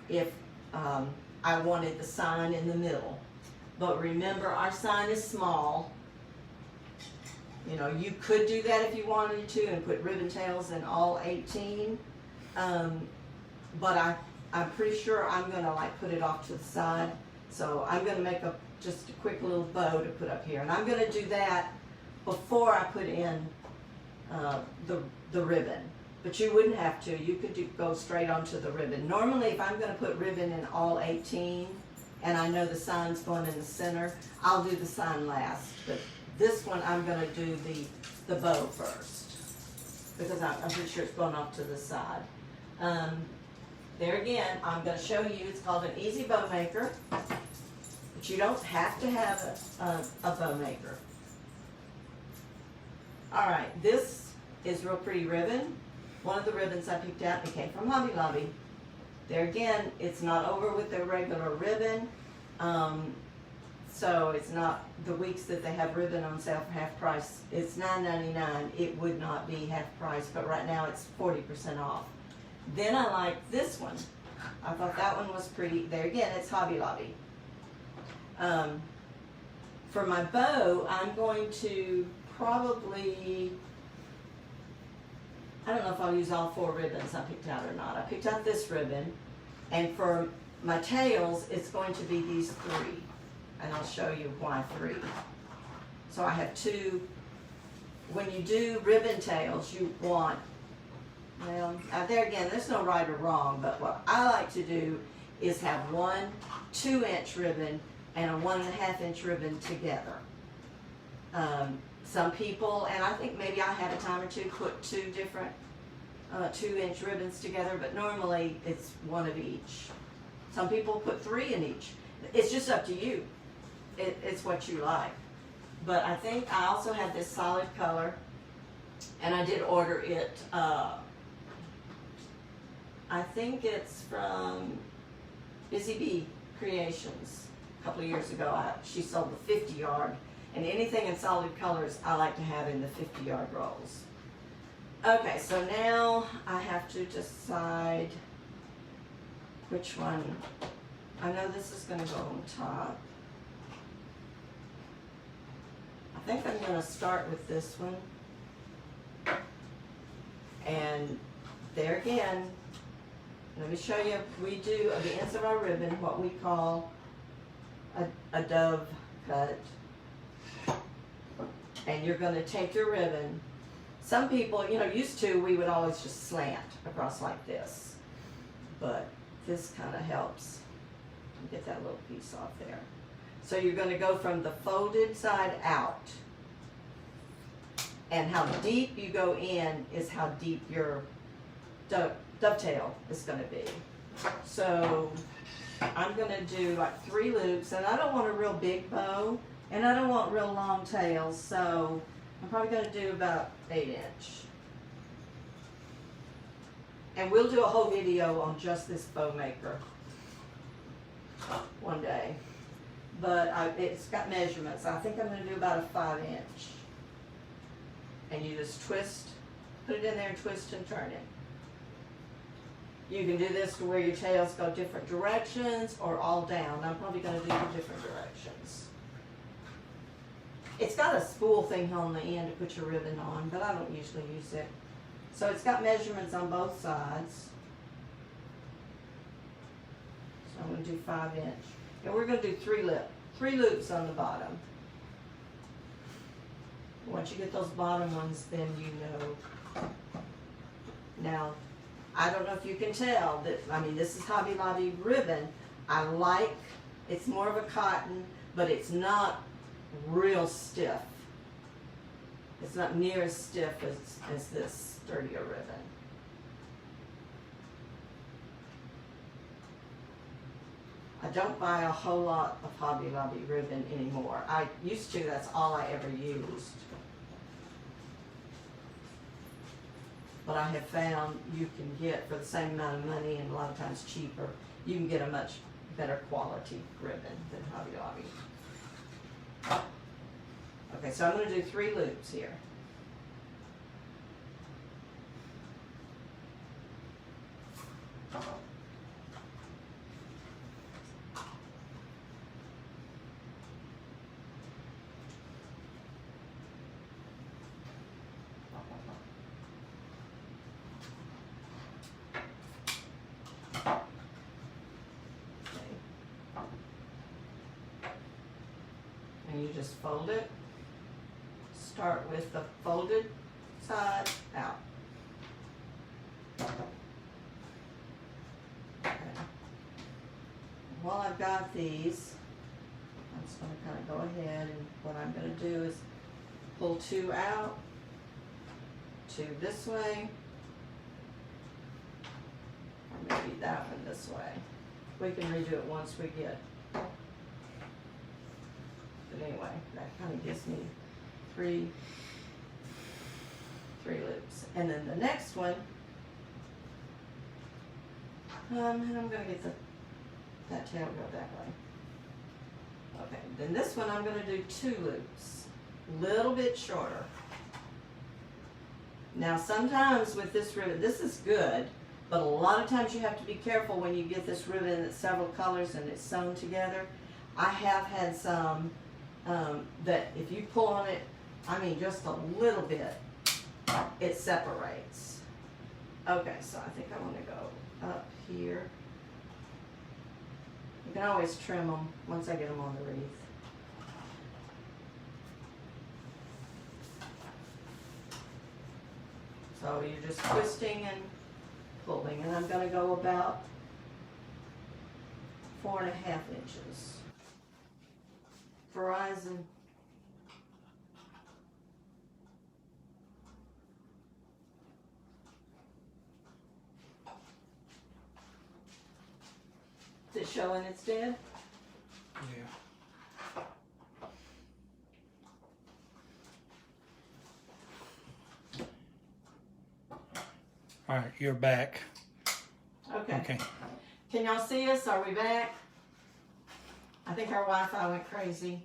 S1: if I wanted the sign in the middle. But remember, our sign is small. You know, you could do that if you wanted to and put ribbon tails in all 18. But I'm pretty sure I'm going to like put it off to the side. So I'm going to make just a quick little bow to put up here. And I'm going to do that before I put in the ribbon. But you wouldn't have to. You could go straight onto the ribbon. Normally, if I'm going to put ribbon in all 18, and I know the sign's going in the center, I'll do the sign last. But this one, I'm going to do the bow first, because I'm pretty sure it's going off to the side. There again, I'm going to show you, it's called an easy bow maker, but you don't have to have a bow maker. All right, this is real pretty ribbon. One of the ribbons I picked out, it came from Hobby Lobby. There again, it's not over with their regular ribbon, so it's not the weeks that they have ribbon on sale for half price. It's $9.99. It would not be half price, but right now it's 40% off. Then I like this one. I thought that one was pretty. There again, it's Hobby Lobby. For my bow, I'm going to probably, I don't know if I'll use all 4 ribbons I picked out or not. I picked out this ribbon, and for my tails, it's going to be these 3. And I'll show you why 3. So I have 2. When you do ribbon tails, you want, well, there again, there's no right or wrong, but what I like to do is have 1 2-inch ribbon and a 1.5-inch ribbon together. Some people, and I think maybe I had a time or two, put 2 different 2-inch ribbons together, but normally it's 1 of each. Some people put 3 in each. It's just up to you. It's what you like. But I think I also have this solid color, and I did order it, I think it's from Busy Bee Creations a couple of years ago. She sold the 50-yard, and anything in solid colors I like to have in the 50-yard rolls. Okay, so now I have to decide which one. I know this is going to go on top. I think I'm going to start with this one. And there again, let me show you, we do at the ends of our ribbon what we call a dove cut. And you're going to take your ribbon. Some people, used to, we would always just slant across like this. But this kind of helps. Get that little piece off there. So you're going to go from the folded side out. And how deep you go in is how deep your dovetail is going to be. So I'm going to do like 3 loops, and I don't want a real big bow, and I don't want real long tails, so I'm probably going to do about 8-inch. And we'll do a whole video on just this bow maker one day. But it's got measurements. I think I'm going to do about a 5-inch. And you just twist, put it in there and twist and turn it. You can do this to where your tails go different directions or all down. I'm probably going to do different directions. It's got a spool thing on the end to put your ribbon on, but I don't usually use it. So it's got measurements on both sides. So I'm going to do 5-inch. And we're going to do 3 loops on the bottom. Once you get those bottom ones, then you know. Now, I don't know if you can tell that, this is Hobby Lobby ribbon. I like, it's more of a cotton, but it's not real stiff. It's not near as stiff as this sturdier ribbon. I don't buy a whole lot of Hobby Lobby ribbon anymore. I used to, that's all I ever used. But I have found you can get, for the same amount of money and a lot of times cheaper, you can get a much better quality ribbon than Hobby Lobby. Okay, so I'm going to do 3 loops here. And you just fold it. Start with the folded side out. Okay. While I've got these, I'm just going to kind of go ahead, and what I'm going to do is pull 2 out, 2 this way, or maybe that one this way. We can redo it once we get. But anyway, that kind of gives me 3 loops. And then the next one, and I'm going to get that tail go that way. Okay, then this one I'm going to do 2 loops, a little bit shorter. Now sometimes with this ribbon, this is good, but a lot of times you have to be careful when you get this ribbon that's several colors and it's sewn together. I have had some that if you pull on it, just a little bit, it separates. Okay, so I think I want to go up here. You can always trim them once I get them on the wreath. So you're just twisting and pulling, and I'm going to go about 4.5 inches. Verizon. Is it showing it's dead?
S2: Yeah. All right, you're back.
S1: Okay.
S2: Okay.
S1: Can y'all see us? Are we back? I think our Wi-Fi went crazy.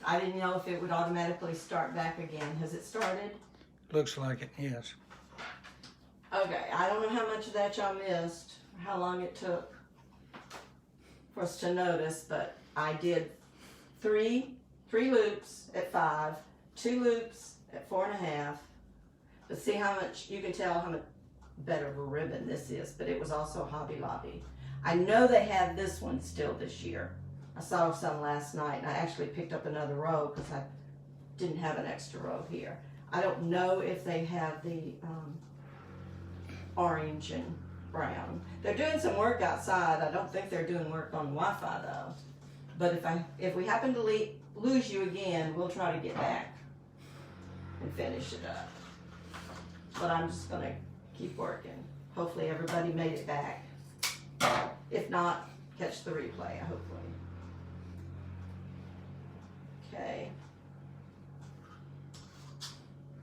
S1: I didn't know if it would automatically start back again. Has it started?
S2: Looks like it, yes.
S1: Okay, I don't know how much of that y'all missed, or how long it took for us to notice, but I did three loops at 5, 2 loops at 4.5. But see how much, you can tell how much better of a ribbon this is, but it was also Hobby Lobby. I know they have this one still this year. I saw some last night, and I actually picked up another row because I didn't have an extra row here. I don't know if they have the orange and brown. They're doing some work outside. I don't think they're doing work on Wi-Fi though. But if we happen to lose you again, we'll try to get back and finish it up. But I'm just gonna keep working. Hopefully everybody made it back. If not, catch the replay, hopefully. Okay.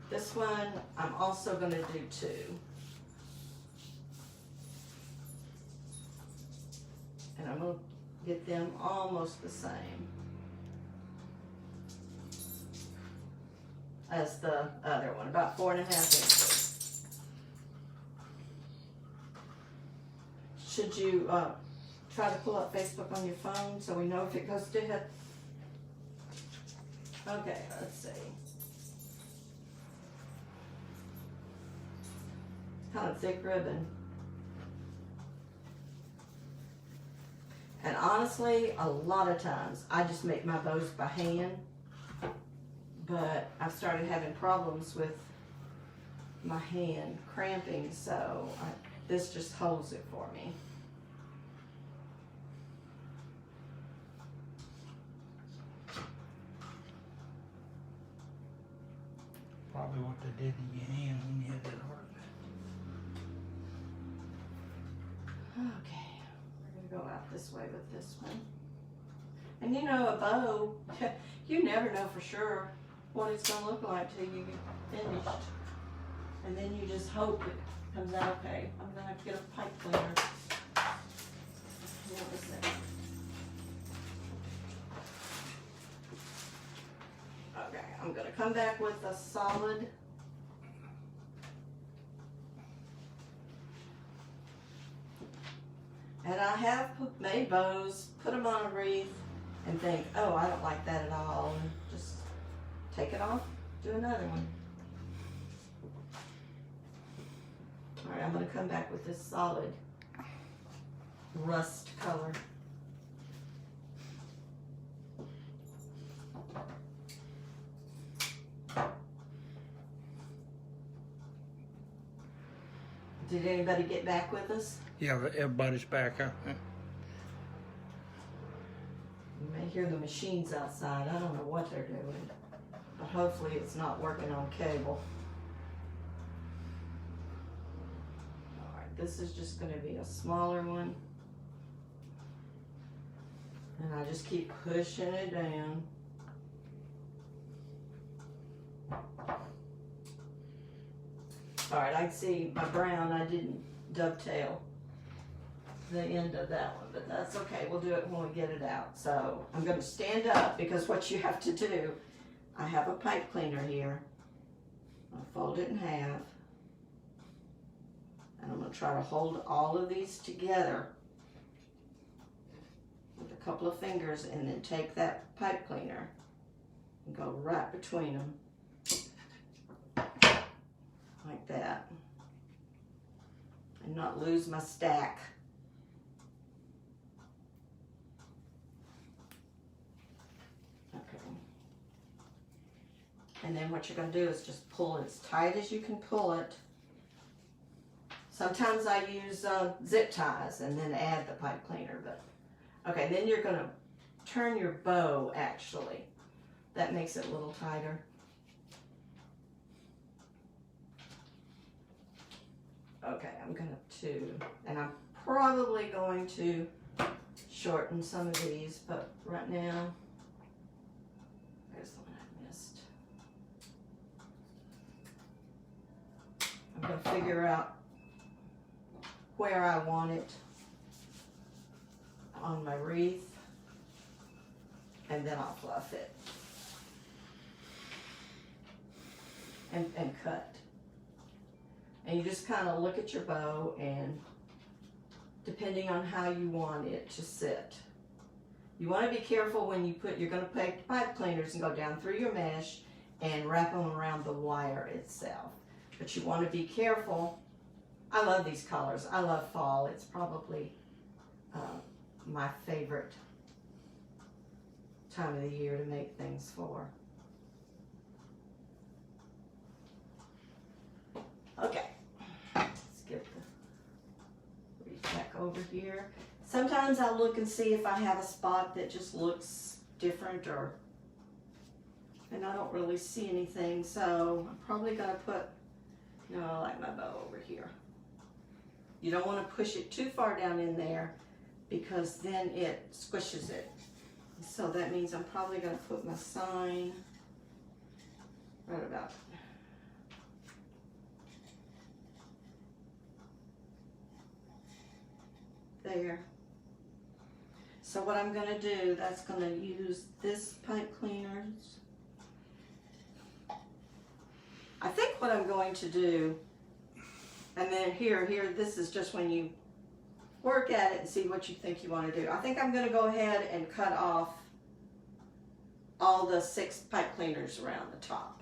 S1: This one, I'm also gonna do 2. And I'm gonna get them almost the same as the other one, about 4.5 inches. Should you try to pull up Facebook on your phone so we know if it goes dead? Okay, let's see. Kind of thick ribbon. And honestly, a lot of times I just make my bows by hand, but I've started having problems with my hand cramping, so this just holds it for me.
S2: Probably what they did in your hand when you had that heart.
S1: Okay, we're gonna go out this way with this one. And you know, a bow, you never know for sure what it's gonna look like till you get finished. And then you just hope it comes out okay. I'm gonna have to get a pipe cleaner. What was that? Okay, I'm gonna come back with a solid. And I have made bows, put them on a wreath, and think, oh, I don't like that at all, and just take it off, do another one. All right, I'm gonna come back with this solid rust color. Did anybody get back with us?
S2: Yeah, everybody's back, huh?
S1: You may hear the machines outside. I don't know what they're doing, but hopefully it's not working on cable. All right, this is just going to be a smaller one. And I just keep pushing it down. All right, I can see my brown, I didn't dovetail the end of that one, but that's okay. We'll do it when we get it out. So I'm going to stand up because what you have to do, I have a pipe cleaner here. I'll fold it in half. And I'm going to try to hold all of these together with a couple of fingers and then take that pipe cleaner and go right between them. Like that. and not lose my stack. Okay. And then what you're going to do is just pull it as tight as you can pull it. Sometimes I use zip ties and then add the pipe cleaner, but okay, then you're going to turn your bow actually. That makes it a little tighter. Okay, I'm going to, and I'm probably going to shorten some of these, but right now, there's the one I missed. I'm going to figure out where I want it on my wreath, and then I'll fluff it and cut. And you just kind of look at your bow, and depending on how you want it to sit. You want to be careful when you you're going to take pipe cleaners and go down through your mesh and wrap them around the wire itself. But you want to be careful. I love these colors. I love fall. It's probably my favorite time of the year to make things for. Okay, let's get the wreath back over here. Sometimes I'll look and see if I have a spot that just looks different, and I don't really see anything, so I'm probably gonna put, I like my bow over here. You don't want to push it too far down in there because then it squishes it. So that means I'm probably gonna put my sign right about there. So what I'm going to do, that's going to use this pipe cleaners. I think what I'm going to do, and then here, this is just when you work at it and see what you think you want to do. I think I'm going to go ahead and cut off all the 6 pipe cleaners around the top.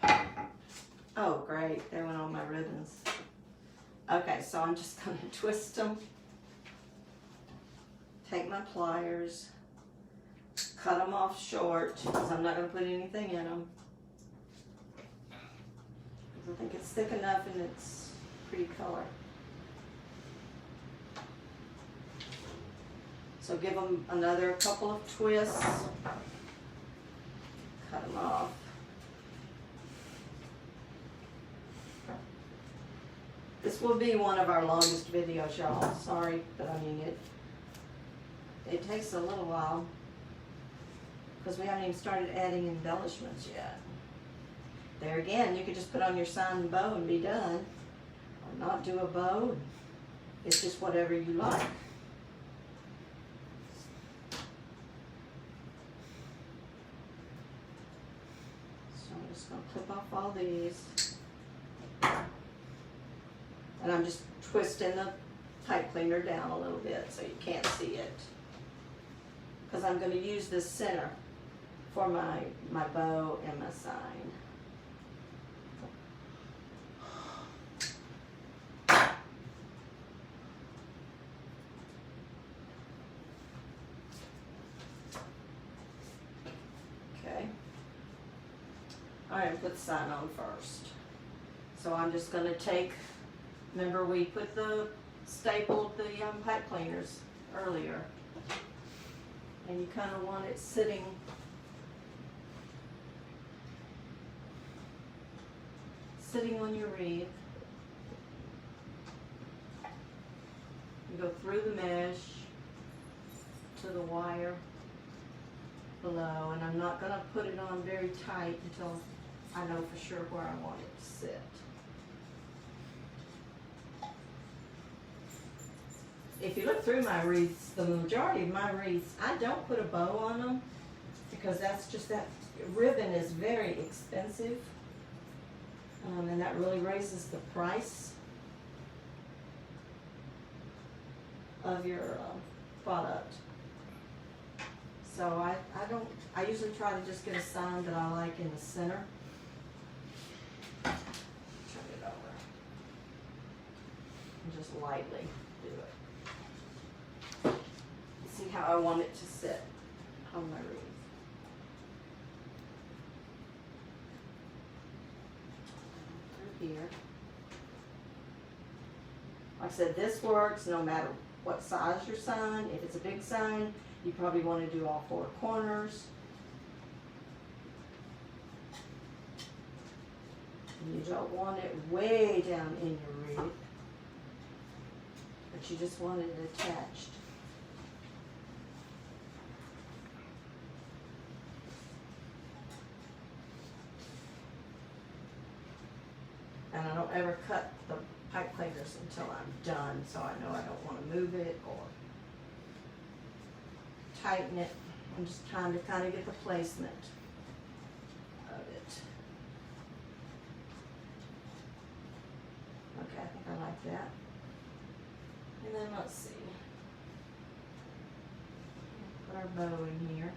S1: Oh, great. There went all my ribbons. Okay, so I'm just going to twist them. Take my pliers, cut them off short because I'm not going to put anything in them. I think it's thick enough and it's pretty color. So give them another couple of twists, cut them off. This will be one of our longest videos, y'all. Sorry, but I mean it takes a little while because we haven't even started adding embellishments yet. There again, you could just put on your sign and bow and be done, or not do a bow. It's just whatever you like. So I'm just going to clip off all these, and I'm just twisting the pipe cleaner down a little bit so you can't see it, because I'm going to use this center for my bow and my sign. Okay. All right, put the sign on first. So I'm just going to take, remember we stapled the pipe cleaners earlier. And you kind of want it sitting on your wreath. You go through the mesh to the wire below, and I'm not going to put it on very tight until I know for sure where I want it to sit. If you look through my wreaths, the majority of my wreaths, I don't put a bow on them because that's just, that ribbon is very expensive, and that really raises the price of your product. So I usually try to just get a sign that I like in the center. Turn it over. and just lightly do it. See how I want it to sit on my wreath. Through here. Like I said, this works no matter what size your sign. If it's a big sign, you probably want to do all 4 corners. And you don't want it way down in your wreath, but you just want it attached. And I don't ever cut the pipe cleaners until I'm done, so I know I don't want to move it or tighten it. I'm just trying to kind of get the placement of it. Okay, I think I like that. And then let's see. Put our bow in here.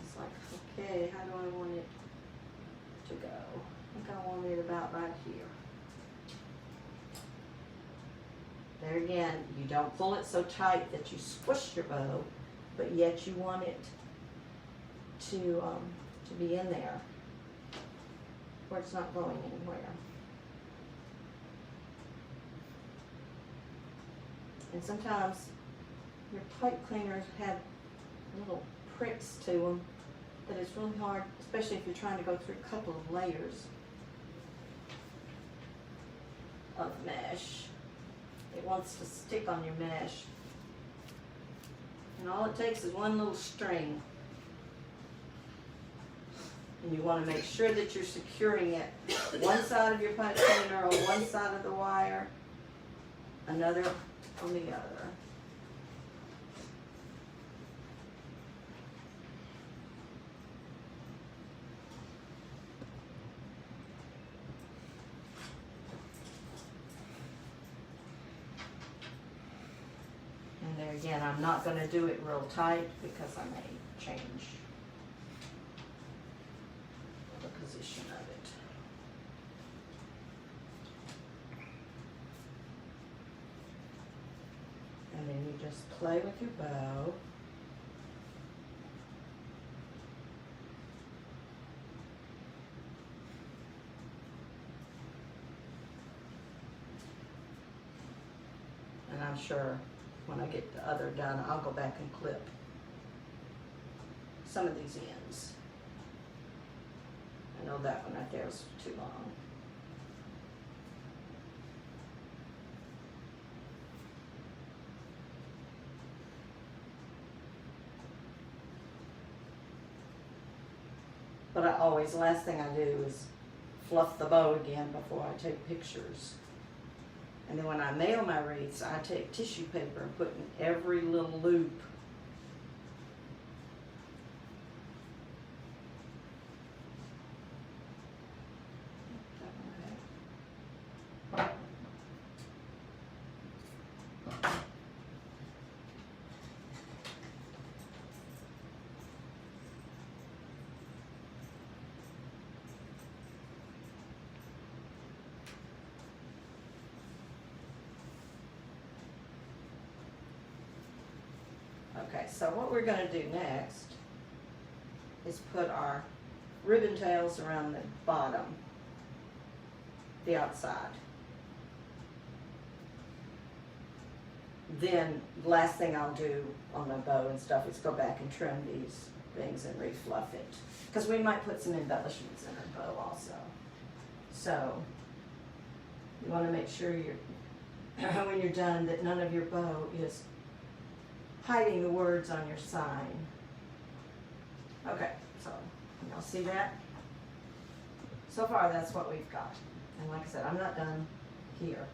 S1: It's like, okay, how do I want it to go? I think I want it about right here. There again, you don't pull it so tight that you squish your bow, but yet you want it to be in there where it's not going anywhere. And sometimes your pipe cleaners have little pricks to them that it's really hard, especially if you're trying to go through a couple of layers of mesh. It wants to stick on your mesh. And all it takes is one little string. And you want to make sure that you're securing it. One side of your pipe cleaner on one side of the wire, another on the other. And there again, I'm not going to do it real tight because I may change the position of it. And then you just play with your bow. And I'm sure when I get the other done, I'll go back and clip some of these ends. I know that one right there is too long. But I always, last thing I do is fluff the bow again before I take pictures. And then when I nail my wreaths, I take tissue paper and put in every little loop. Okay, so what we're going to do next is put our ribbon tails around the bottom, the outside. Then the last thing I'll do on my bow and stuff is go back and trim these things and refluff it. Because we might put some embellishments in our bow also. So you want to make sure when you're done that none of your bow is hiding the words on your sign. Okay, so y'all see that? So far that's what we've got. And like I said, I'm not done here.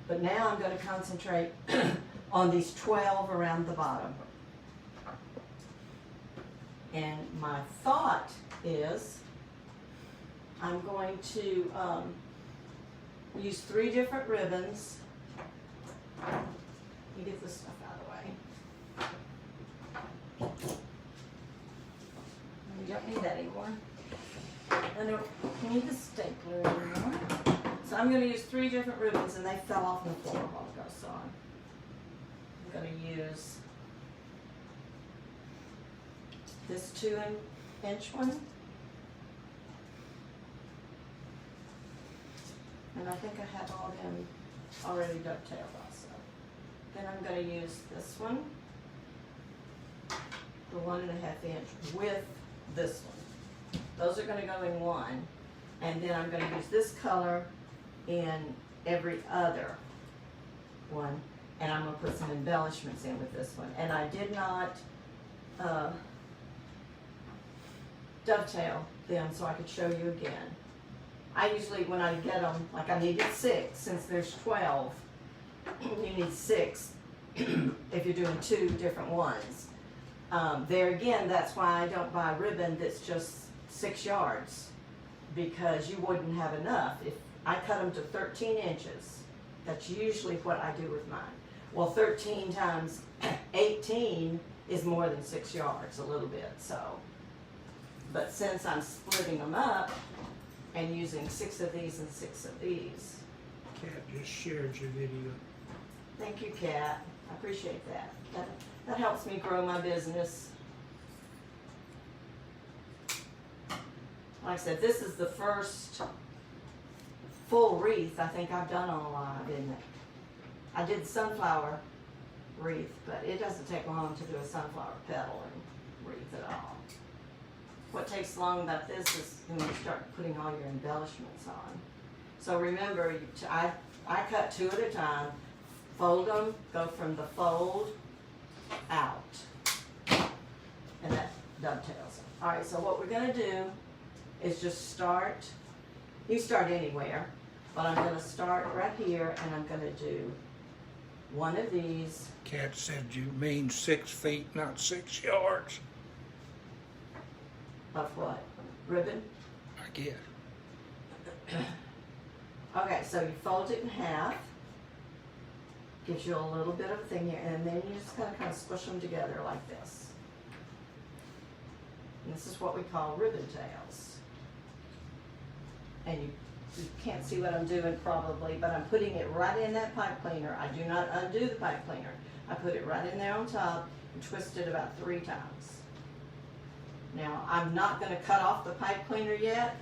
S1: But now I'm going to concentrate on these 12 around the bottom. And my thought is I'm going to use 3 different ribbons. Let me get this stuff out of the way. You don't need that anymore. I don't need the stapler anymore. So I'm going to use 3 different ribbons, and they fell off the floor a while ago, so I'm going to use this 2-inch one. And I think I have all them already dovetailed also. Then I'm going to use this one, the 1.5 inch with this one. Those are going to go in one. And then I'm going to use this color in every other one. And I'm going to put some embellishments in with this one. And I did not dovetail them so I could show you again. I usually, when I get them, like I needed 6, since there's 12, you need 6 if you're doing 2 different ones. There again, that's why I don't buy ribbon that's just 6 yards, because you wouldn't have enough. If I cut them to 13 inches, that's usually what I do with mine. Well, 13 times 18 is more than 6 yards, a little bit, so. But since I'm splitting them up and using 6 of these and 6 of these.
S2: Kat just shared your video.
S1: Thank you, Kat. I appreciate that. That helps me grow my business. Like I said, this is the first full wreath I think I've done on a live, isn't it? I did sunflower wreath, but it doesn't take long to do a sunflower petal and wreath at all. What takes long about this is when you start putting all your embellishments on. So remember, I cut 2 at a time, fold them, go from the fold out, and that dovetails them. All right, so what we're gonna do is just start. You start anywhere, but I'm gonna start right here, and I'm gonna do one of these.
S2: Kat said you mean 6 feet, not 6 yards.
S1: Of what? Ribbon?
S2: I guess.
S1: Okay, so you fold it in half. Gives you a little bit of a thing here, and then you just kind of squish them together like this. And this is what we call ribbon tails. And you can't see what I'm doing probably, but I'm putting it right in that pipe cleaner. I do not undo the pipe cleaner. I put it right in there on top and twist it about 3 times. Now, I'm not going to cut off the pipe cleaner yet,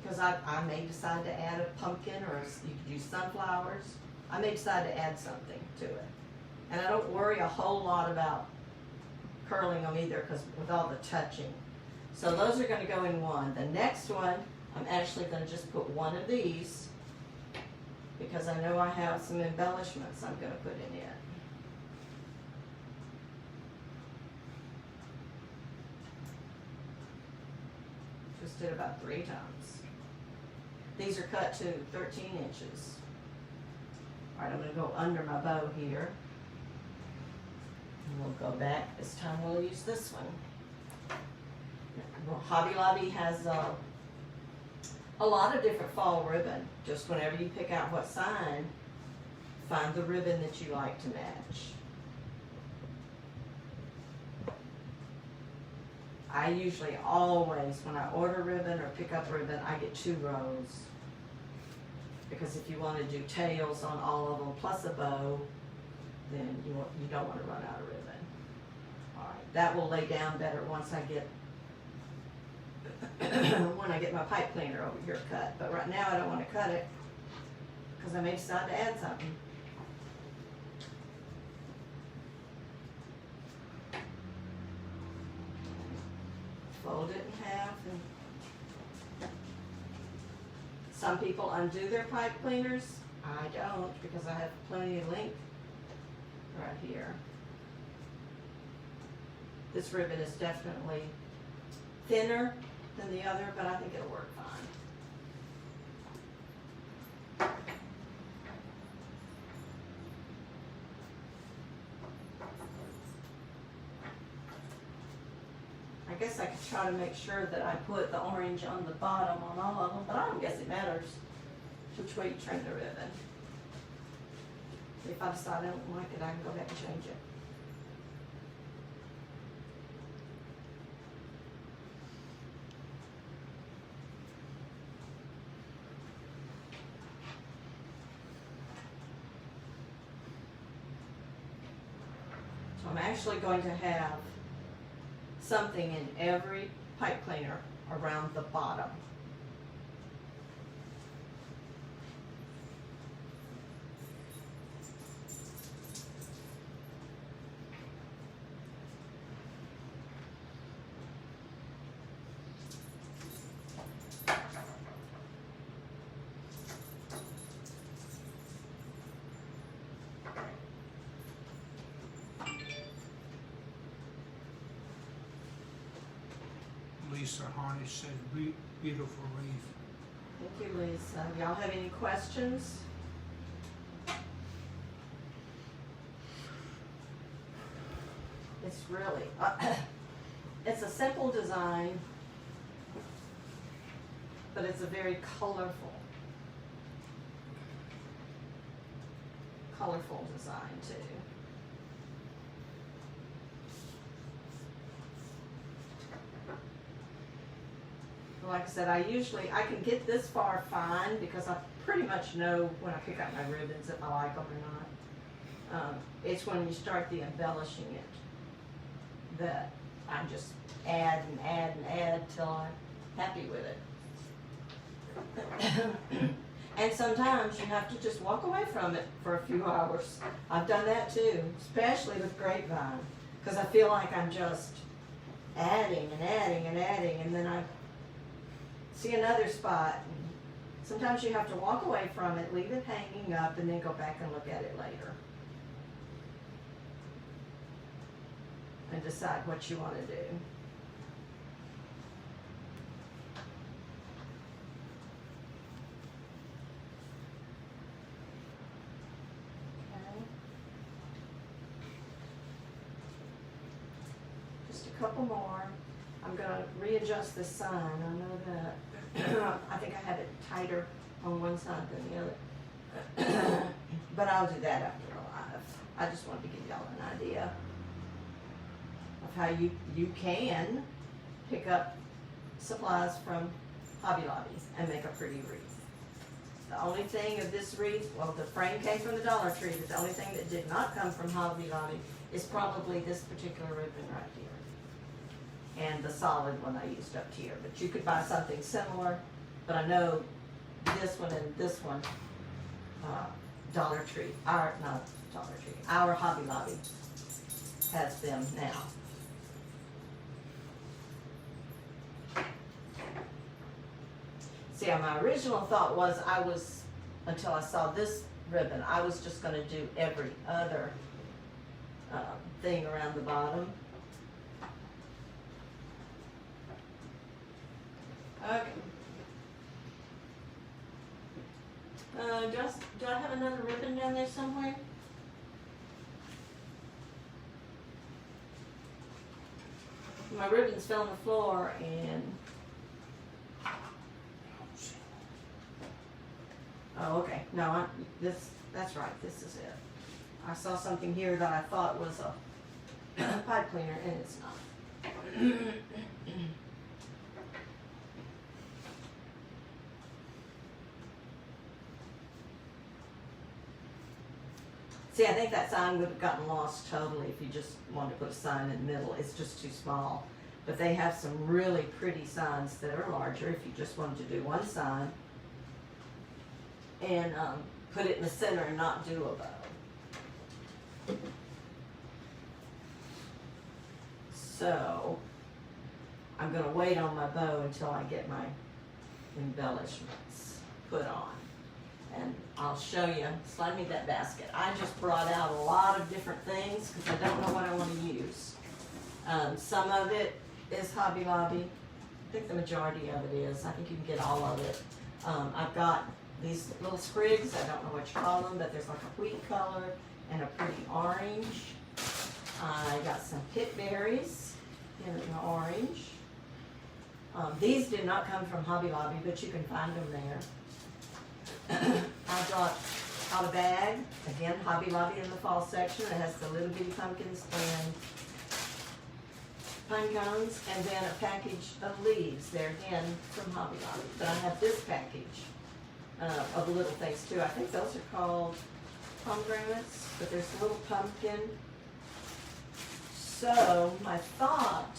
S1: because I may decide to add a pumpkin, or you could use sunflowers. I may decide to add something to it. And I don't worry a whole lot about curling them either, because with all the touching. So those are going to go in one. The next one, I'm actually going to just put one of these, because I know I have some embellishments I'm going to put in it. Just did about 3 times. These are cut to 13 inches. All right, I'm going to go under my bow here. And we'll go back. This time we'll use this one. Well, Hobby Lobby has a lot of different fall ribbon. Just whenever you pick out what sign, find the ribbon that you like to match. I usually always, when I order ribbon or pick up ribbon, I get 2 rows. Because if you want to do tails on all of them plus a bow, then you don't want to run out of ribbon. All right, that will lay down better once I get when I get my pipe cleaner over here cut. But right now I don't want to cut it because I may decide to add something. Fold it in half, and some people undo their pipe cleaners. I don't, because I have plenty of length right here. This ribbon is definitely thinner than the other, but I think it'll work fine. I guess I could try to make sure that I put the orange on the bottom on all of them, but I don't guess it matters which way you trim the ribbon. If I decide I don't like it, I can go back and change it. So I'm actually going to have something in every pipe cleaner around the bottom.
S2: Lisa Harnish said, beautiful wreath.
S1: Thank you, Lisa. Y'all have any questions? It's really, it's a simple design, but it's a very colorful design too. Like I said, I can get this far fine because I pretty much know when I pick up my ribbons if I like them or not. It's when you start the embellishing it that I just add and add and add till I'm happy with it. And sometimes you have to just walk away from it for a few hours. I've done that too, especially with grapevine, because I feel like I'm just adding and adding and adding, and then I see another spot. Sometimes you have to walk away from it, leave it hanging up, and then go back and look at it later. And decide what you want to do. Okay. Just a couple more. I'm going to readjust the sign. I know that I think I have it tighter on one side than the other. But I'll do that after a live. I just wanted to give y'all an idea of how you can pick up supplies from Hobby Lobby and make a pretty wreath. The only thing of this wreath, well, the frame came from the Dollar Tree, but the only thing that did not come from Hobby Lobby is probably this particular ribbon right here. And the solid one I used up here. But you could buy something similar, but I know this one and this one, Dollar Tree, not Dollar Tree, our Hobby Lobby has them now. See, my original thought was until I saw this ribbon, I was just gonna do every other thing around the bottom. Okay. Do I have another ribbon down there somewhere? My ribbons fell on the floor and... Oh, okay. No, that's right. This is it. I saw something here that I thought was a pipe cleaner, and it's not. See, I think that sign would have gotten lost totally if you just wanted to put a sign in the middle. It's just too small. But they have some really pretty signs that are larger if you just wanted to do one sign and put it in the center and not do a bow. So I'm going to wait on my bow until I get my embellishments put on. And I'll show you. Slide me that basket. I just brought out a lot of different things because I don't know what I want to use. Some of it is Hobby Lobby. I think the majority of it is. I think you can get all of it. I've got these little sprigs. I don't know what you call them, but there's like a wheat color and a pretty orange. I got some pit berries in an orange. These did not come from Hobby Lobby, but you can find them there. I brought out a bag, again, Hobby Lobby in the fall section. It has the little bitty pumpkins and pine cones, and then a package of leaves. They're again from Hobby Lobby. But I have this package of little things too. I think those are called pomegranates, but there's a little pumpkin So my thought,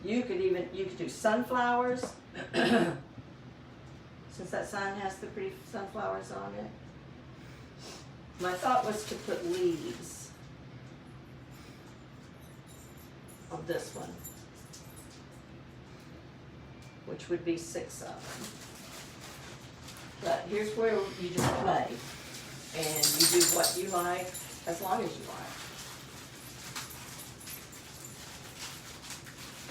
S1: you could do sunflowers, since that sign has the pretty sunflowers on it. My thought was to put leaves on this one, which would be 6 of them. But here's where you just play, and you do what you like, as long as you like.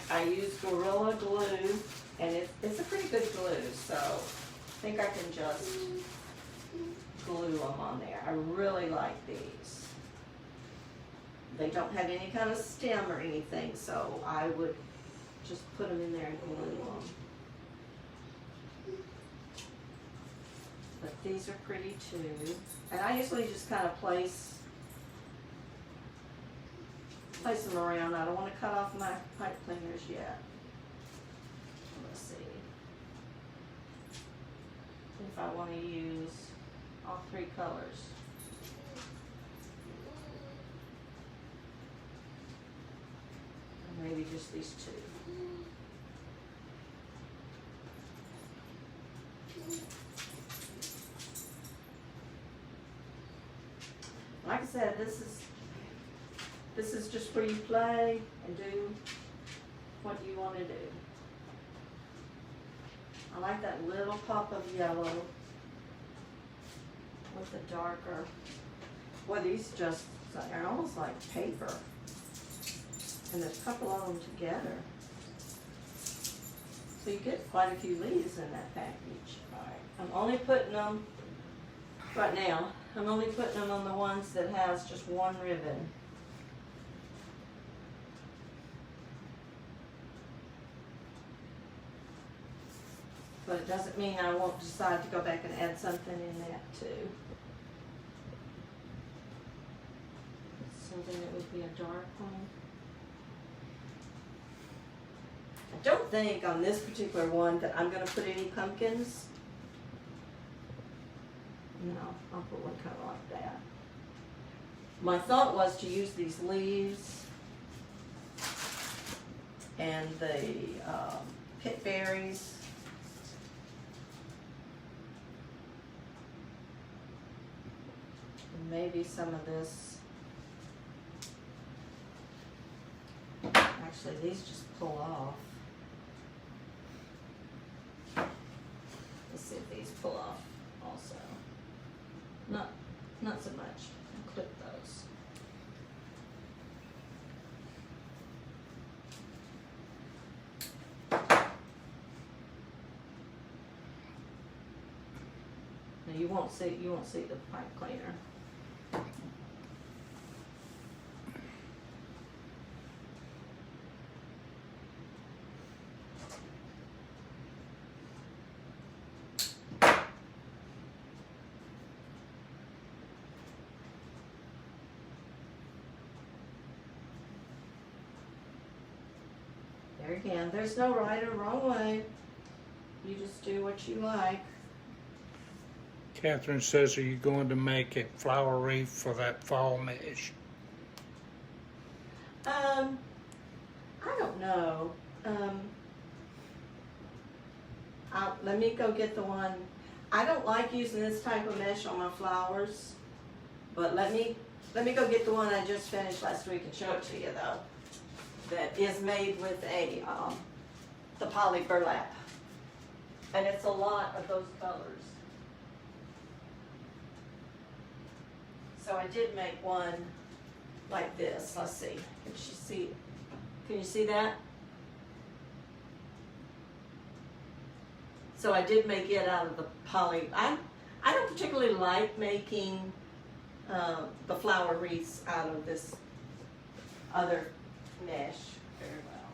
S1: I use Gorilla Glue, and it's a pretty good glue, so I think I can just glue them on there. I really like these. They don't have any kind of stem or anything, so I would just put them in there and glue them. But these are pretty too. And I usually just kind of place them around. I don't want to cut off my pipe cleaners yet. Let's see if I want to use all 3 colors. Or maybe just these 2. Like I said, this is just where you play and do what you want to do. I like that little pop of yellow with the darker. Well, these just are almost like paper. And there's a couple of them together. So you get quite a few leaves in that package. All right, I'm only putting them, right now, I'm only putting them on the ones that has just 1 ribbon. But it doesn't mean I won't decide to go back and add something in that too. Something that would be a dark one. I don't think on this particular one that I'm going to put any pumpkins. No, I'll put one kind of like that. My thought was to use these leaves and the pit berries. And maybe some of this. Actually, these just pull off. Let's see if these pull off also. Not so much. I'll clip those. Now you won't see the pipe cleaner. There again, there's no right or wrong way. You just do what you like.
S2: Catherine says, are you going to make a flower wreath for that fall mesh?
S1: I don't know. Let me go get the one. I don't like using this type of mesh on my flowers, but let me go get the one I just finished last week and show it to you though. That is made with the poly burlap, and it's a lot of those colors. So I did make one like this. Let's see. Can you see that? So I did make it out of the poly. I don't particularly like making the flower wreaths out of this other mesh very well.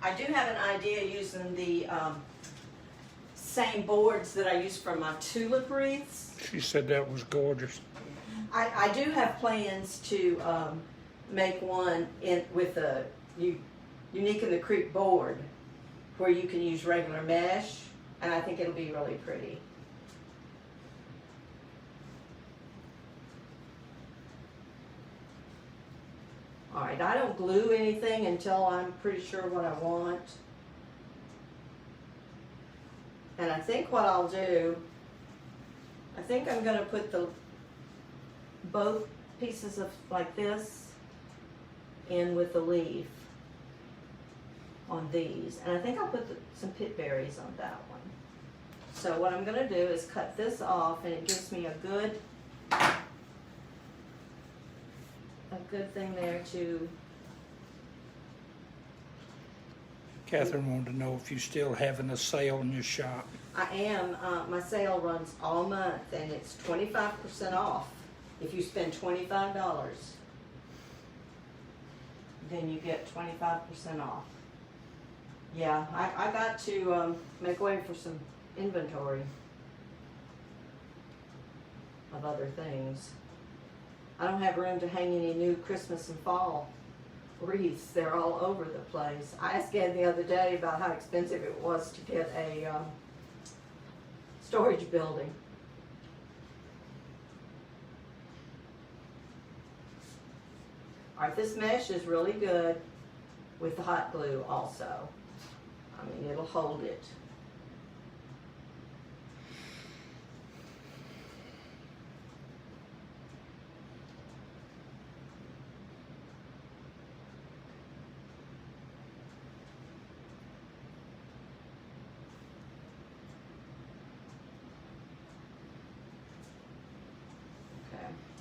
S1: I do have an idea using the same boards that I use for my tulip wreaths.
S2: She said that was gorgeous.
S1: I do have plans to make one with a Unique in the Creek board where you can use regular mesh And I think it'll be really pretty. Alright, I don't glue anything until I'm pretty sure what I want. And I think what I'll do, I think I'm going to put both pieces of like this in with the leaf on these. And I think I'll put some pit berries on that one. So what I'm going to do is cut this off, and it gives me a good thing there to...
S2: Catherine wanted to know if you still having a sale in your shop.
S1: I am. My sale runs all month, and it's 25% off. If you spend $25, then you get 25% off. Yeah, I got to make way for some inventory of other things. I don't have room to hang any new Christmas and fall wreaths. They're all over the place. I asked Ed the other day about how expensive it was to get a storage building. Alright, this mesh is really good with the hot glue also. I mean, it'll hold it.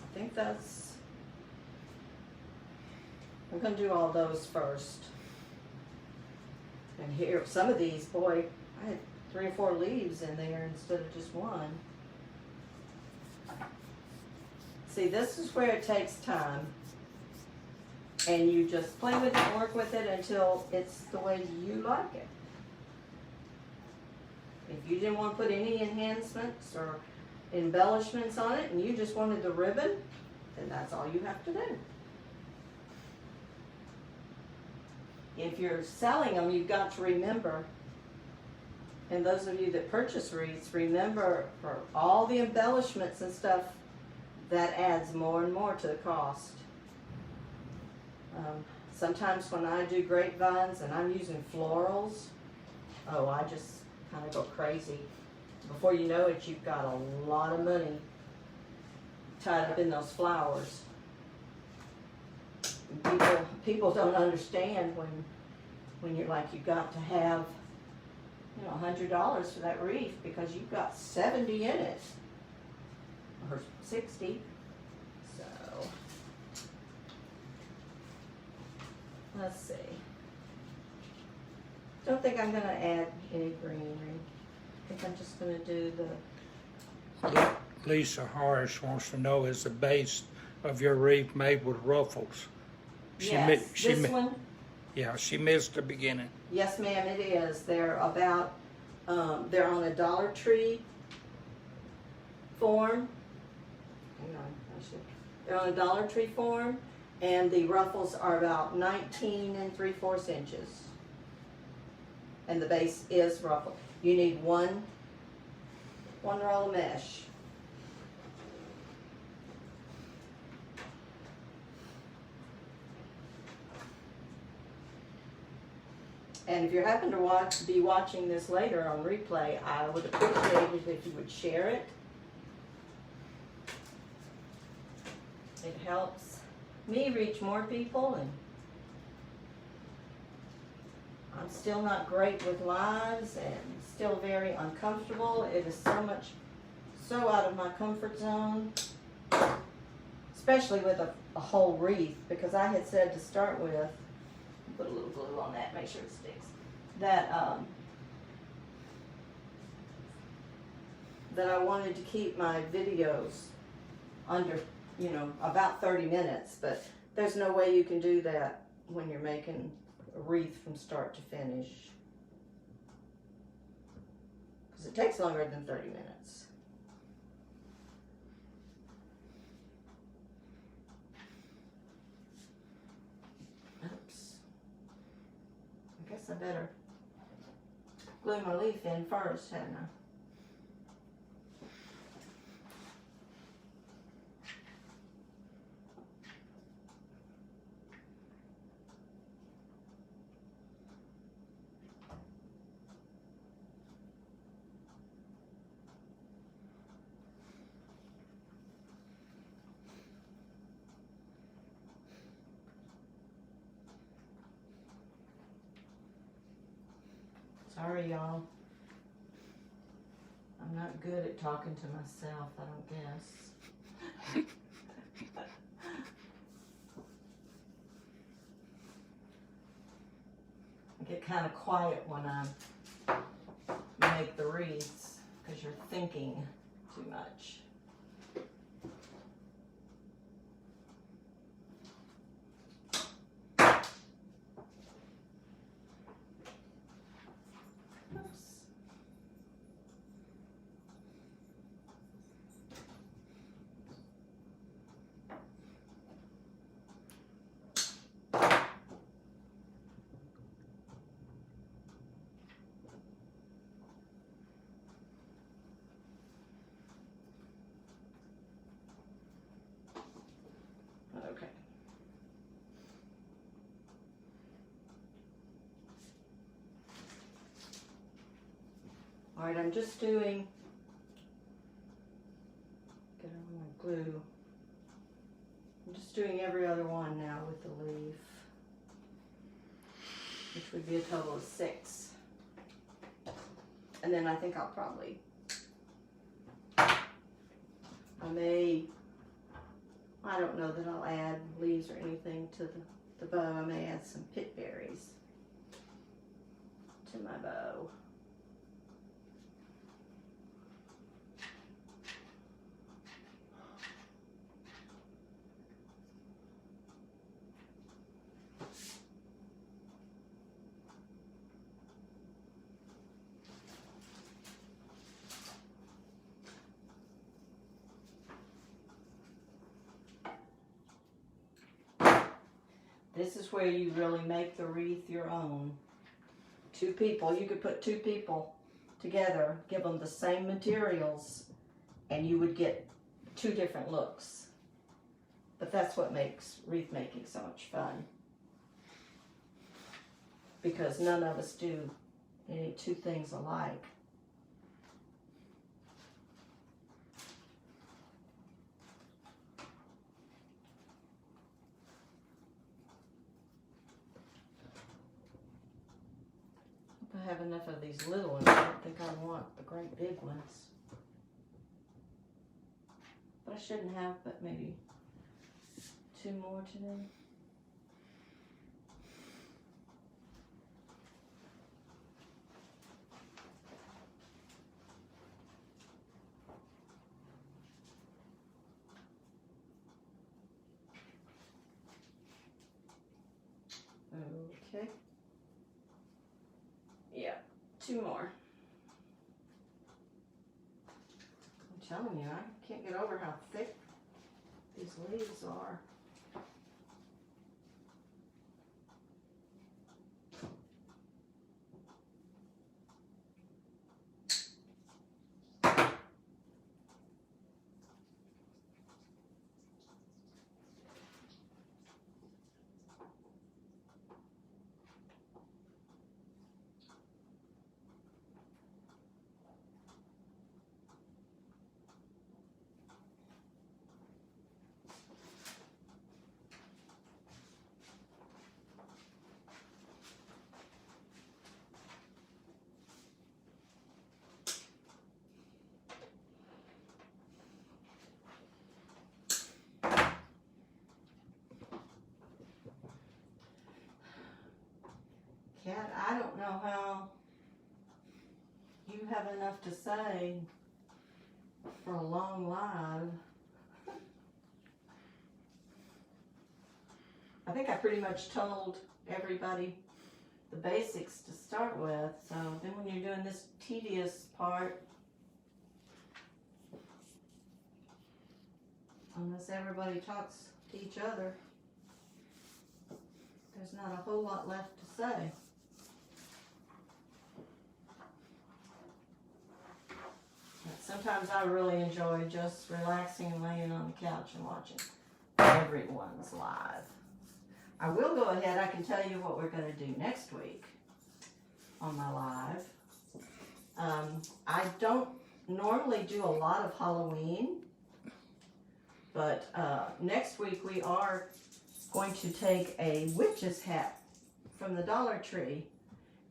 S1: I think that's, I'm going to do all those first. And here, some of these, boy, I had 3 or 4 leaves in there instead of just one. See, this is where it takes time. And you just play with it and work with it until it's the way you like it. If you didn't want to put any enhancements or embellishments on it and you just wanted the ribbon, then that's all you have to do. If you're selling them, you've got to remember, and those of you that purchase wreaths, remember for all the embellishments and stuff, that adds more and more to the cost. Sometimes when I do grapevines and I'm using florals, oh, I just kind of go crazy. Before you know it, you've got a lot of money tied up in those flowers. People don't understand when you're like, you got to have, you know, $100 for that wreath because you've got 70 in it, or 60. So let's see. Don't think I'm going to add any greenery. I think I'm just going to do the...
S2: Lisa Harris wants to know, is the base of your wreath made with ruffles?
S1: Yes, this one?
S2: Yeah, she missed the beginning.
S1: Yes, ma'am, it is. They're about, they're on a Dollar Tree form. Hang on, they're on a Dollar Tree form, and the ruffles are about 19 3/4 inches. And the base is ruffled. You need one roll of mesh. And if you happen to be watching this later on replay, I would appreciate it if you would share it. It helps me reach more people, and I'm still not great with lives and still very uncomfortable. It is so out of my comfort zone, especially with a whole wreath, because I had said to start with, put a little glue on that, make sure it sticks, that I wanted to keep my videos under, you know, about 30 minutes, but there's no way you can do that when you're making a wreath from start to finish, because it takes longer than 30 minutes. Oops. I guess I better glue my leaf in first, hadn't I? Sorry, y'all. I'm not good at talking to myself, I don't guess. I get kind of quiet when I make the wreaths because you're thinking too much. Oops. Okay. All right, I'm just doing, get on my glue. I'm just doing every other one now with the leaf, which would be a total of 6. And then I think I'll probably, I don't know that I'll add leaves or anything to the bow. I may add some pit berries to my bow. This is where you really make the wreath your own. 2 people, you could put 2 people together, give them the same materials, and you would get 2 different looks. But that's what makes wreath making so much fun. Because none of us do any 2 things alike. I have enough of these little ones. I don't think I want the great big ones. But I shouldn't have, but maybe 2 more today. Okay. Yeah, 2 more. I'm telling you, I can't get over how thick these leaves are. Kat, I don't know how you have enough to say for a long live. I think I pretty much told everybody the basics to start with, so then when you're doing this tedious part, unless everybody talks to each other, there's not a whole lot left to say. Sometimes I really enjoy just relaxing and laying on the couch and watching everyone's live. I will go ahead, I can tell you what we're going to do next week on my live. I don't normally do a lot of Halloween, but next week we are going to take a witch's hat from the Dollar Tree,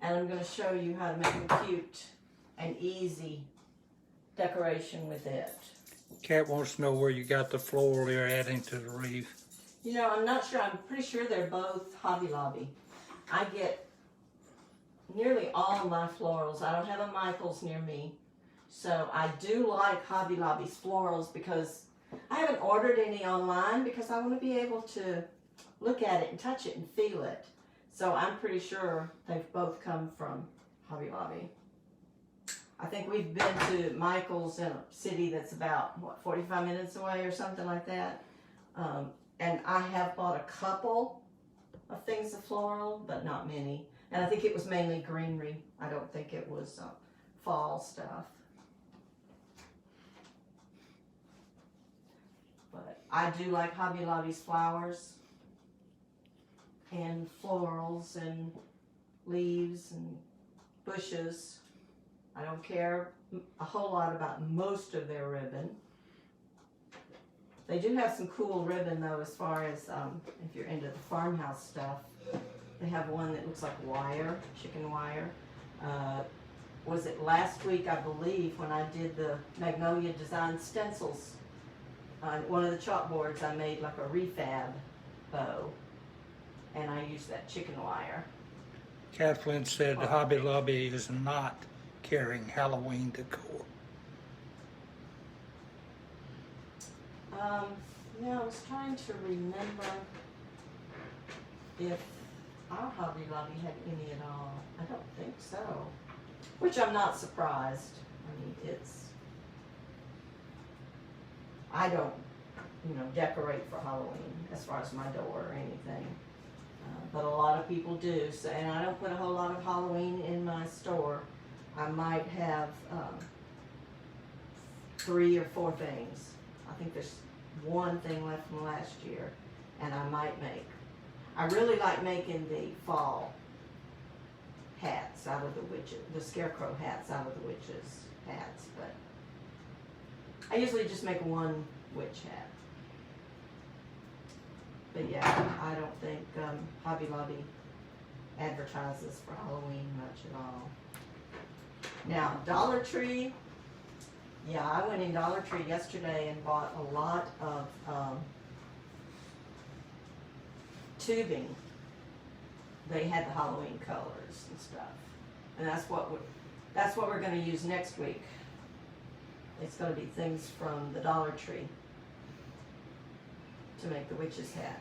S1: and I'm going to show you how to make a cute and easy decoration with it.
S2: Cat wants to know where you got the floral you're adding to the wreath.
S1: You know, I'm not sure. I'm pretty sure they're both Hobby Lobby. I get nearly all of my florals. I don't have a Michael's near me. So I do like Hobby Lobby's florals because I haven't ordered any online because I want to be able to look at it and touch it and feel it. So I'm pretty sure they've both come from Hobby Lobby. I think we've been to Michael's in a city that's about, what, 45 minutes away or something like that. And I have bought a couple of things of floral, but not many. And I think it was mainly greenery. I don't think it was fall stuff. But I do like Hobby Lobby's flowers and florals and leaves and bushes. I don't care a whole lot about most of their ribbon. They do have some cool ribbon though, as far as if you're into the farmhouse stuff. They have one that looks like wire, chicken wire. Was it last week, I believe, when I did the Magnolia Design stencils? On one of the chalkboards, I made like a refab bow, and I used that chicken wire.
S2: Kathleen said Hobby Lobby is not carrying Halloween decor.
S1: Yeah, I was trying to remember if our Hobby Lobby had any at all. I don't think so. Which I'm not surprised. I mean, I don't, decorate for Halloween as far as my door or anything. But a lot of people do. So, and I don't put a whole lot of Halloween in my store. I might have 3 or 4 things. I think there's one thing left from last year, and I really like making the fall hats out of the witches, the scarecrow hats out of the witches' hats, but I usually just make one witch hat. But yeah, I don't think Hobby Lobby advertises for Halloween much at all. Now, Dollar Tree, yeah, I went in Dollar Tree yesterday and bought a lot of tubing. They had the Halloween colors and stuff, and that's what we're going to use next week. It's going to be things from the Dollar Tree to make the witch's hat.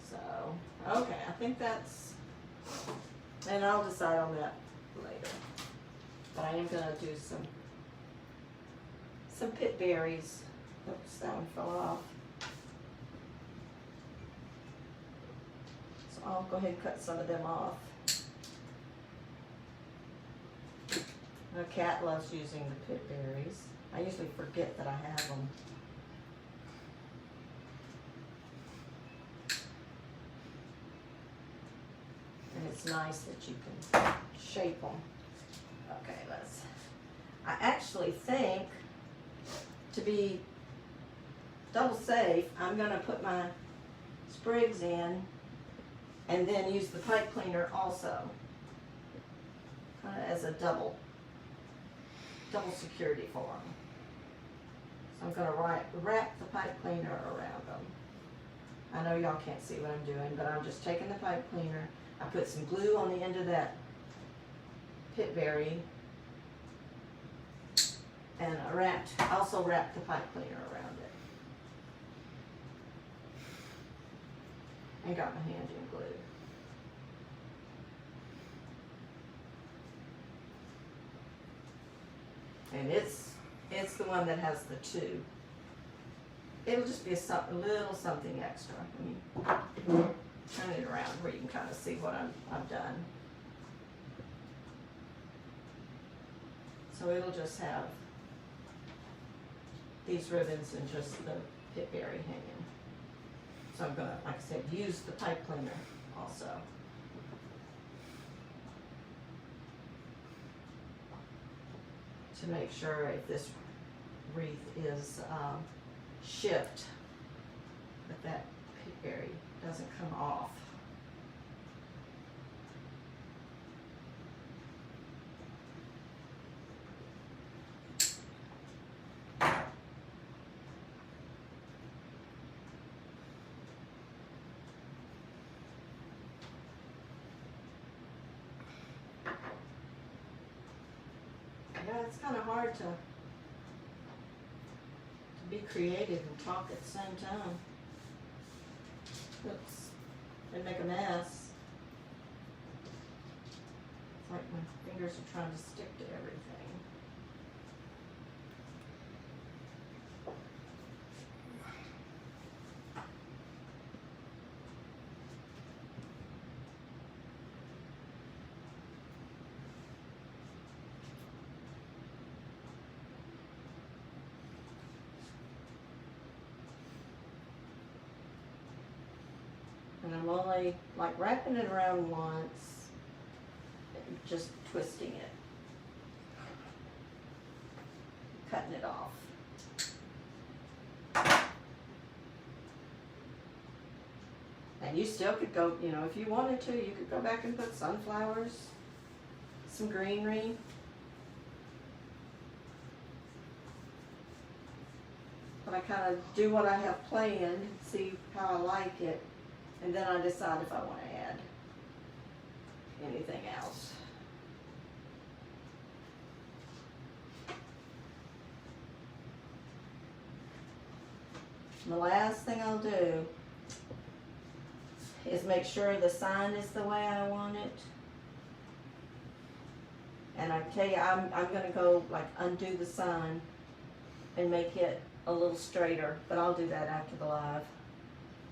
S1: So, okay, I think that's, and I'll decide on that later. But I am going to do some pit berries. Oops, that one fell off. So I'll go ahead and cut some of them off. The cat loves using the pit berries. I usually forget that I have them. And it's nice that you can shape them. Okay, I actually think, to be double safe, I'm going to put my sprigs in and then use the pipe cleaner also, kind of as a double security for them. So I'm going to wrap the pipe cleaner around them. I know y'all can't see what I'm doing, but I'm just taking the pipe cleaner. I put some glue on the end of that pit berry, and I also wrapped the pipe cleaner around it. And got my hand in glue. And it's the one that has the 2. It'll just be a little something extra. Turn it around where you can kind of see what I've done. So it'll just have these ribbons and just the pitberry hanging. So I'm gonna, like I said, use the pipe cleaner also. To make sure if this wreath is shipped, that pitberry doesn't come off. Yeah, it's kind of hard to be creative and talk at the same time. Oops, and make a mess. It's like my fingers are trying to stick to everything. And I'm only like wrapping it around once, and just twisting it, cutting it off. And you still could go, you know, if you wanted to, you could go back and put sunflowers, some greenery. But I kind of do what I have planned, see how I like it. And then I decide if I want to add anything else. And the last thing I'll do is make sure the sign is the way I want it. And I tell you, I'm going to go like undo the sign and make it a little straighter, but I'll do that after the live.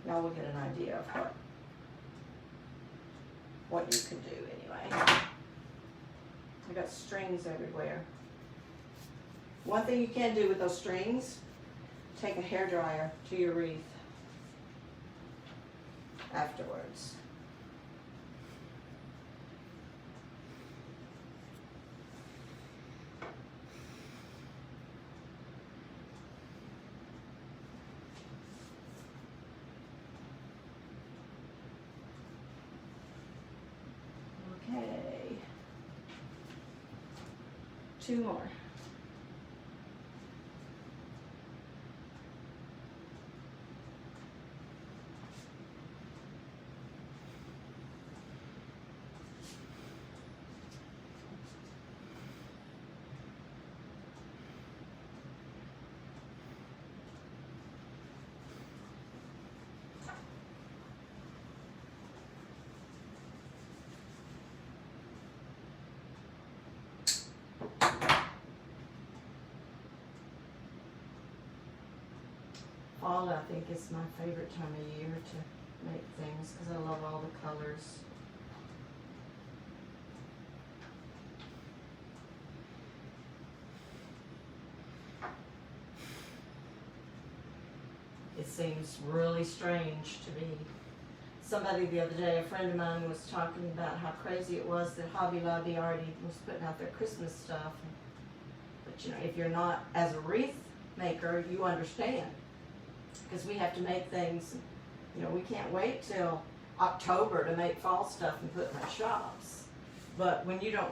S1: Y'all will get an idea of what you can do anyway. I got strings everywhere. One thing you can do with those strings, take a hairdryer to your wreath afterwards. Okay, 2 more. Fall, I think, is my favorite time of year to make things because I love all the colors. It seems really strange to me. Somebody the other day, a friend of mine, was talking about how crazy it was that Hobby Lobby already was putting out their Christmas stuff. But you know, if you're not, as a wreath maker, you understand. Because we have to make things, you know, we can't wait till October to make fall stuff and put in our shops. But when you don't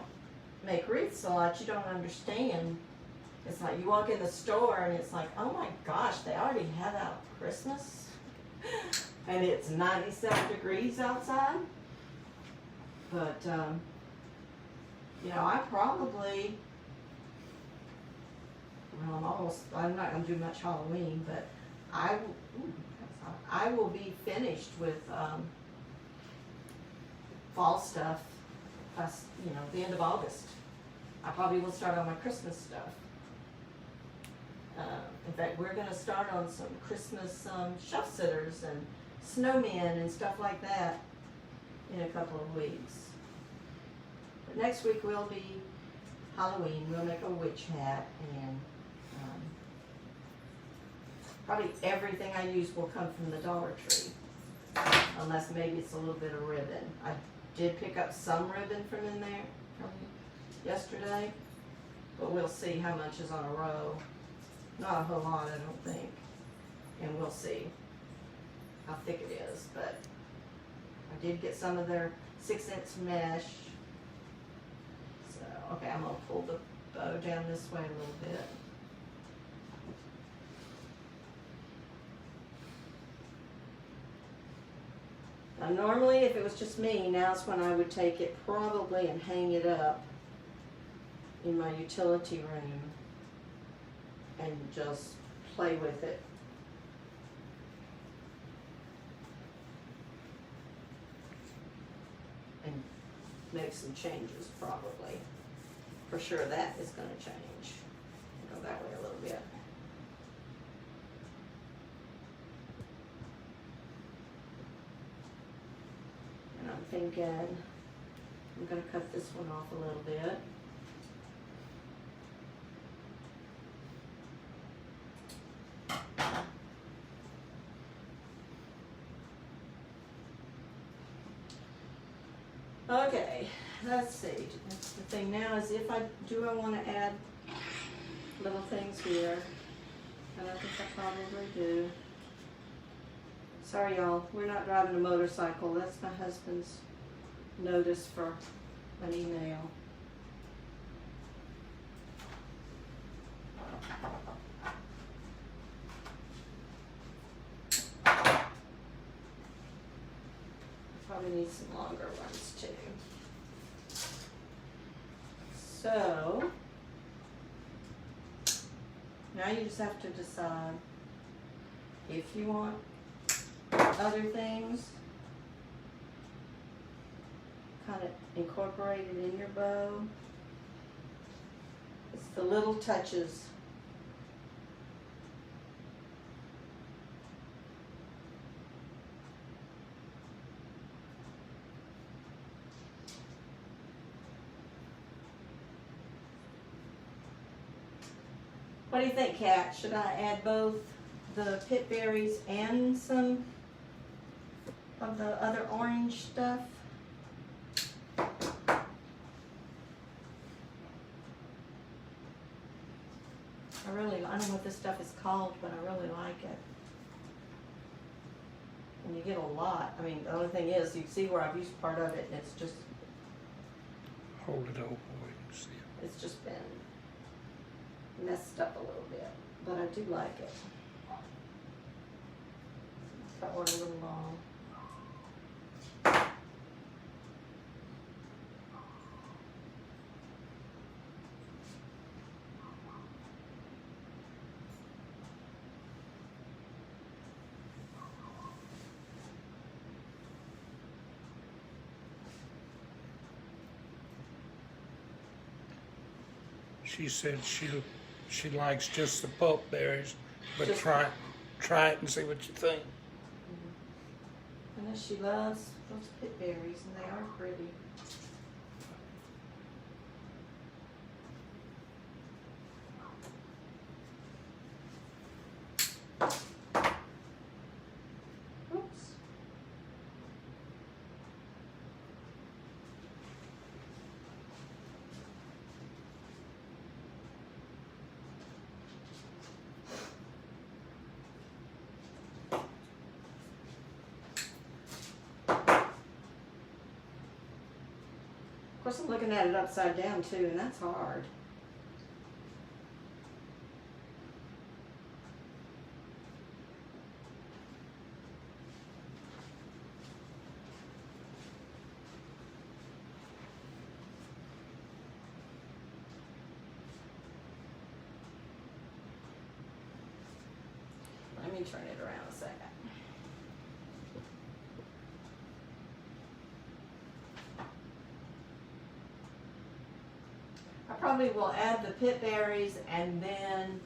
S1: make wreaths a lot, you don't understand. It's like you walk in the store and it's like, oh my gosh, they already have out Christmas? And it's 97 degrees outside. But, you know, I probably, well, I'm not going to do much Halloween, but I will be finished with fall stuff, you know, the end of August. I probably will start on my Christmas stuff. In fact, we're going to start on some Christmas shelf sitters and snowmen and stuff like that in a couple of weeks. But next week we'll be Halloween, we'll make a witch hat, and probably everything I use will come from the Dollar Tree, unless maybe it's a little bit of ribbon. I did pick up some ribbon from in there from yesterday, but we'll see how much is on a row. Not a whole lot, I don't think, and we'll see how thick it is, but I did get some of their 6-inch mesh. So, okay, I'm gonna pull the bow down this way a little bit. Now, normally, if it was just me, now's when I would take it probably and hang it up in my utility room and just play with it. And make some changes probably. For sure that is going to change. Go that way a little bit. And I'm thinking I'm going to cut this one off a little bit. Okay, let's see. That's the thing now is if I want to add little things here, and I think I probably do. Sorry, y'all. We're not driving a motorcycle. That's my husband's notice for an email. Probably need some longer ones too. So now you just have to decide if you want other things kind of incorporated in your bow. It's the little touches. What do you think, Kat? Should I add both the pit berries and some of the other orange stuff? I don't know what this stuff is called, but I really like it. And you get a lot. I mean, the only thing is, you see where I've used part of it, and it's just,
S2: Hold it open where you can see it.
S1: it's just been messed up a little bit, but I do like it. Cut one a little long.
S2: She said she likes just the pulp berries, but
S1: Just-
S2: try it and see what you think.
S1: And then she loves those pit berries, and they are pretty. Oops. Of course, I'm looking at it upside down too, and that's hard. Let me turn it around a second. I probably will add the pit berries and then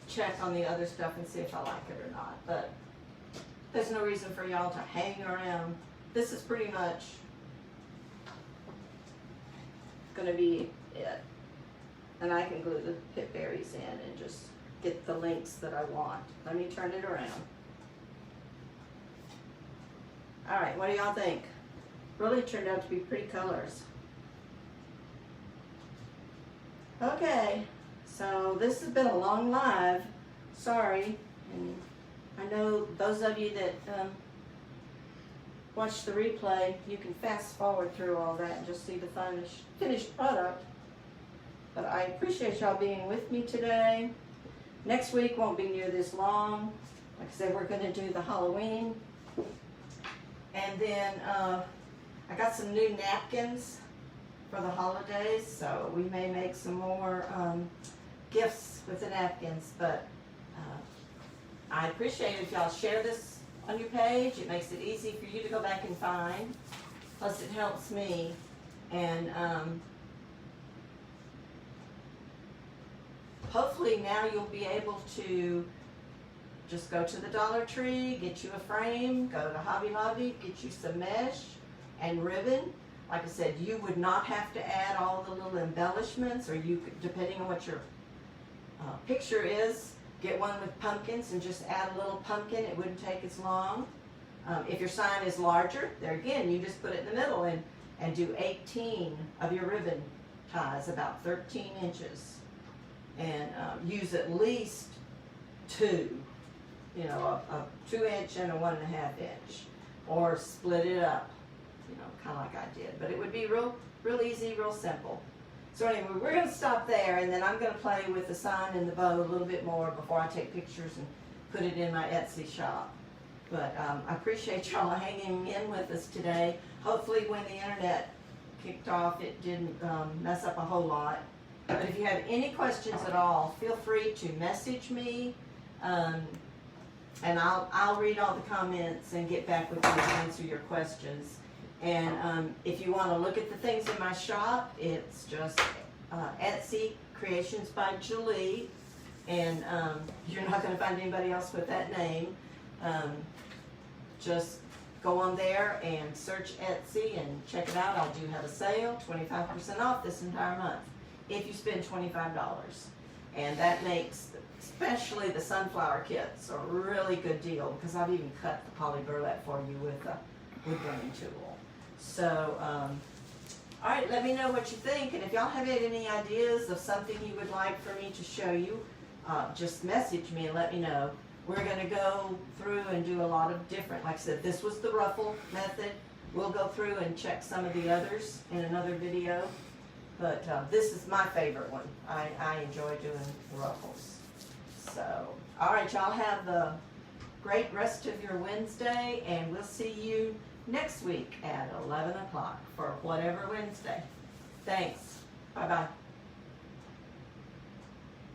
S1: check on the other stuff and see if I like it or not. But there's no reason for y'all to hang around. This is pretty much gonna be it. And I can glue the pip berries in and just get the links that I want. Let me turn it around. All right, what do y'all think? Really turned out to be pretty colors. Okay, so this has been a long live. Sorry, and I know those of you that watch the replay, you can fast forward through all that and just see the finished product. But I appreciate y'all being with me today. Next week won't be near this long. Like I said, we're going to do the Halloween. And then I got some new napkins for the holidays, so we may make some more gifts with the napkins. But I appreciate it if y'all share this on your page. It makes it easy for you to go back and find. Plus it helps me. And hopefully now you'll be able to just go to the Dollar Tree, get you a frame, go to Hobby Lobby, get you some mesh and ribbon. Like I said, you would not have to add all the little embellishments, or you could, depending on what your picture is, get one with pumpkins and just add a little pumpkin. It wouldn't take as long. If your sign is larger, there again, you just put it in the middle and do 18 of your ribbon ties, about 13 inches. And use at least 2, you know, a 2-inch and a 1.5-inch, or split it up, you know, kind of like I did. But it would be real easy, real simple. So anyway, we're going to stop there, and then I'm going to play with the sign and the bow a little bit more before I take pictures and put it in my Etsy shop. But I appreciate y'all hanging in with us today. Hopefully when the internet kicked off, it didn't mess up a whole lot. But if you have any questions at all, feel free to message me, and I'll read all the comments and get back with you and answer your questions. And if you want to look at the things in my shop, it's just Etsy Creations by Gwili, and you're not going to find anybody else with that name. Just go on there and search Etsy and check it out. I do have a sale, 25% off this entire month if you spend $25. And that makes, especially the sunflower kits, a really good deal, because I've even cut the poly burlap for you with a wood burning tool. So, all right, let me know what you think, and if y'all have any ideas of something you would like for me to show you, just message me and let me know. We're going to go through and do a lot of different, like I said, this was the ruffle method. We'll go through and check some of the others in another video. But this is my favorite one. I enjoy doing the ruffles. So, all right, y'all have a great rest of your Wednesday, and we'll see you next week at 11 o'clock for whatever Wednesday. Thanks. Bye-bye.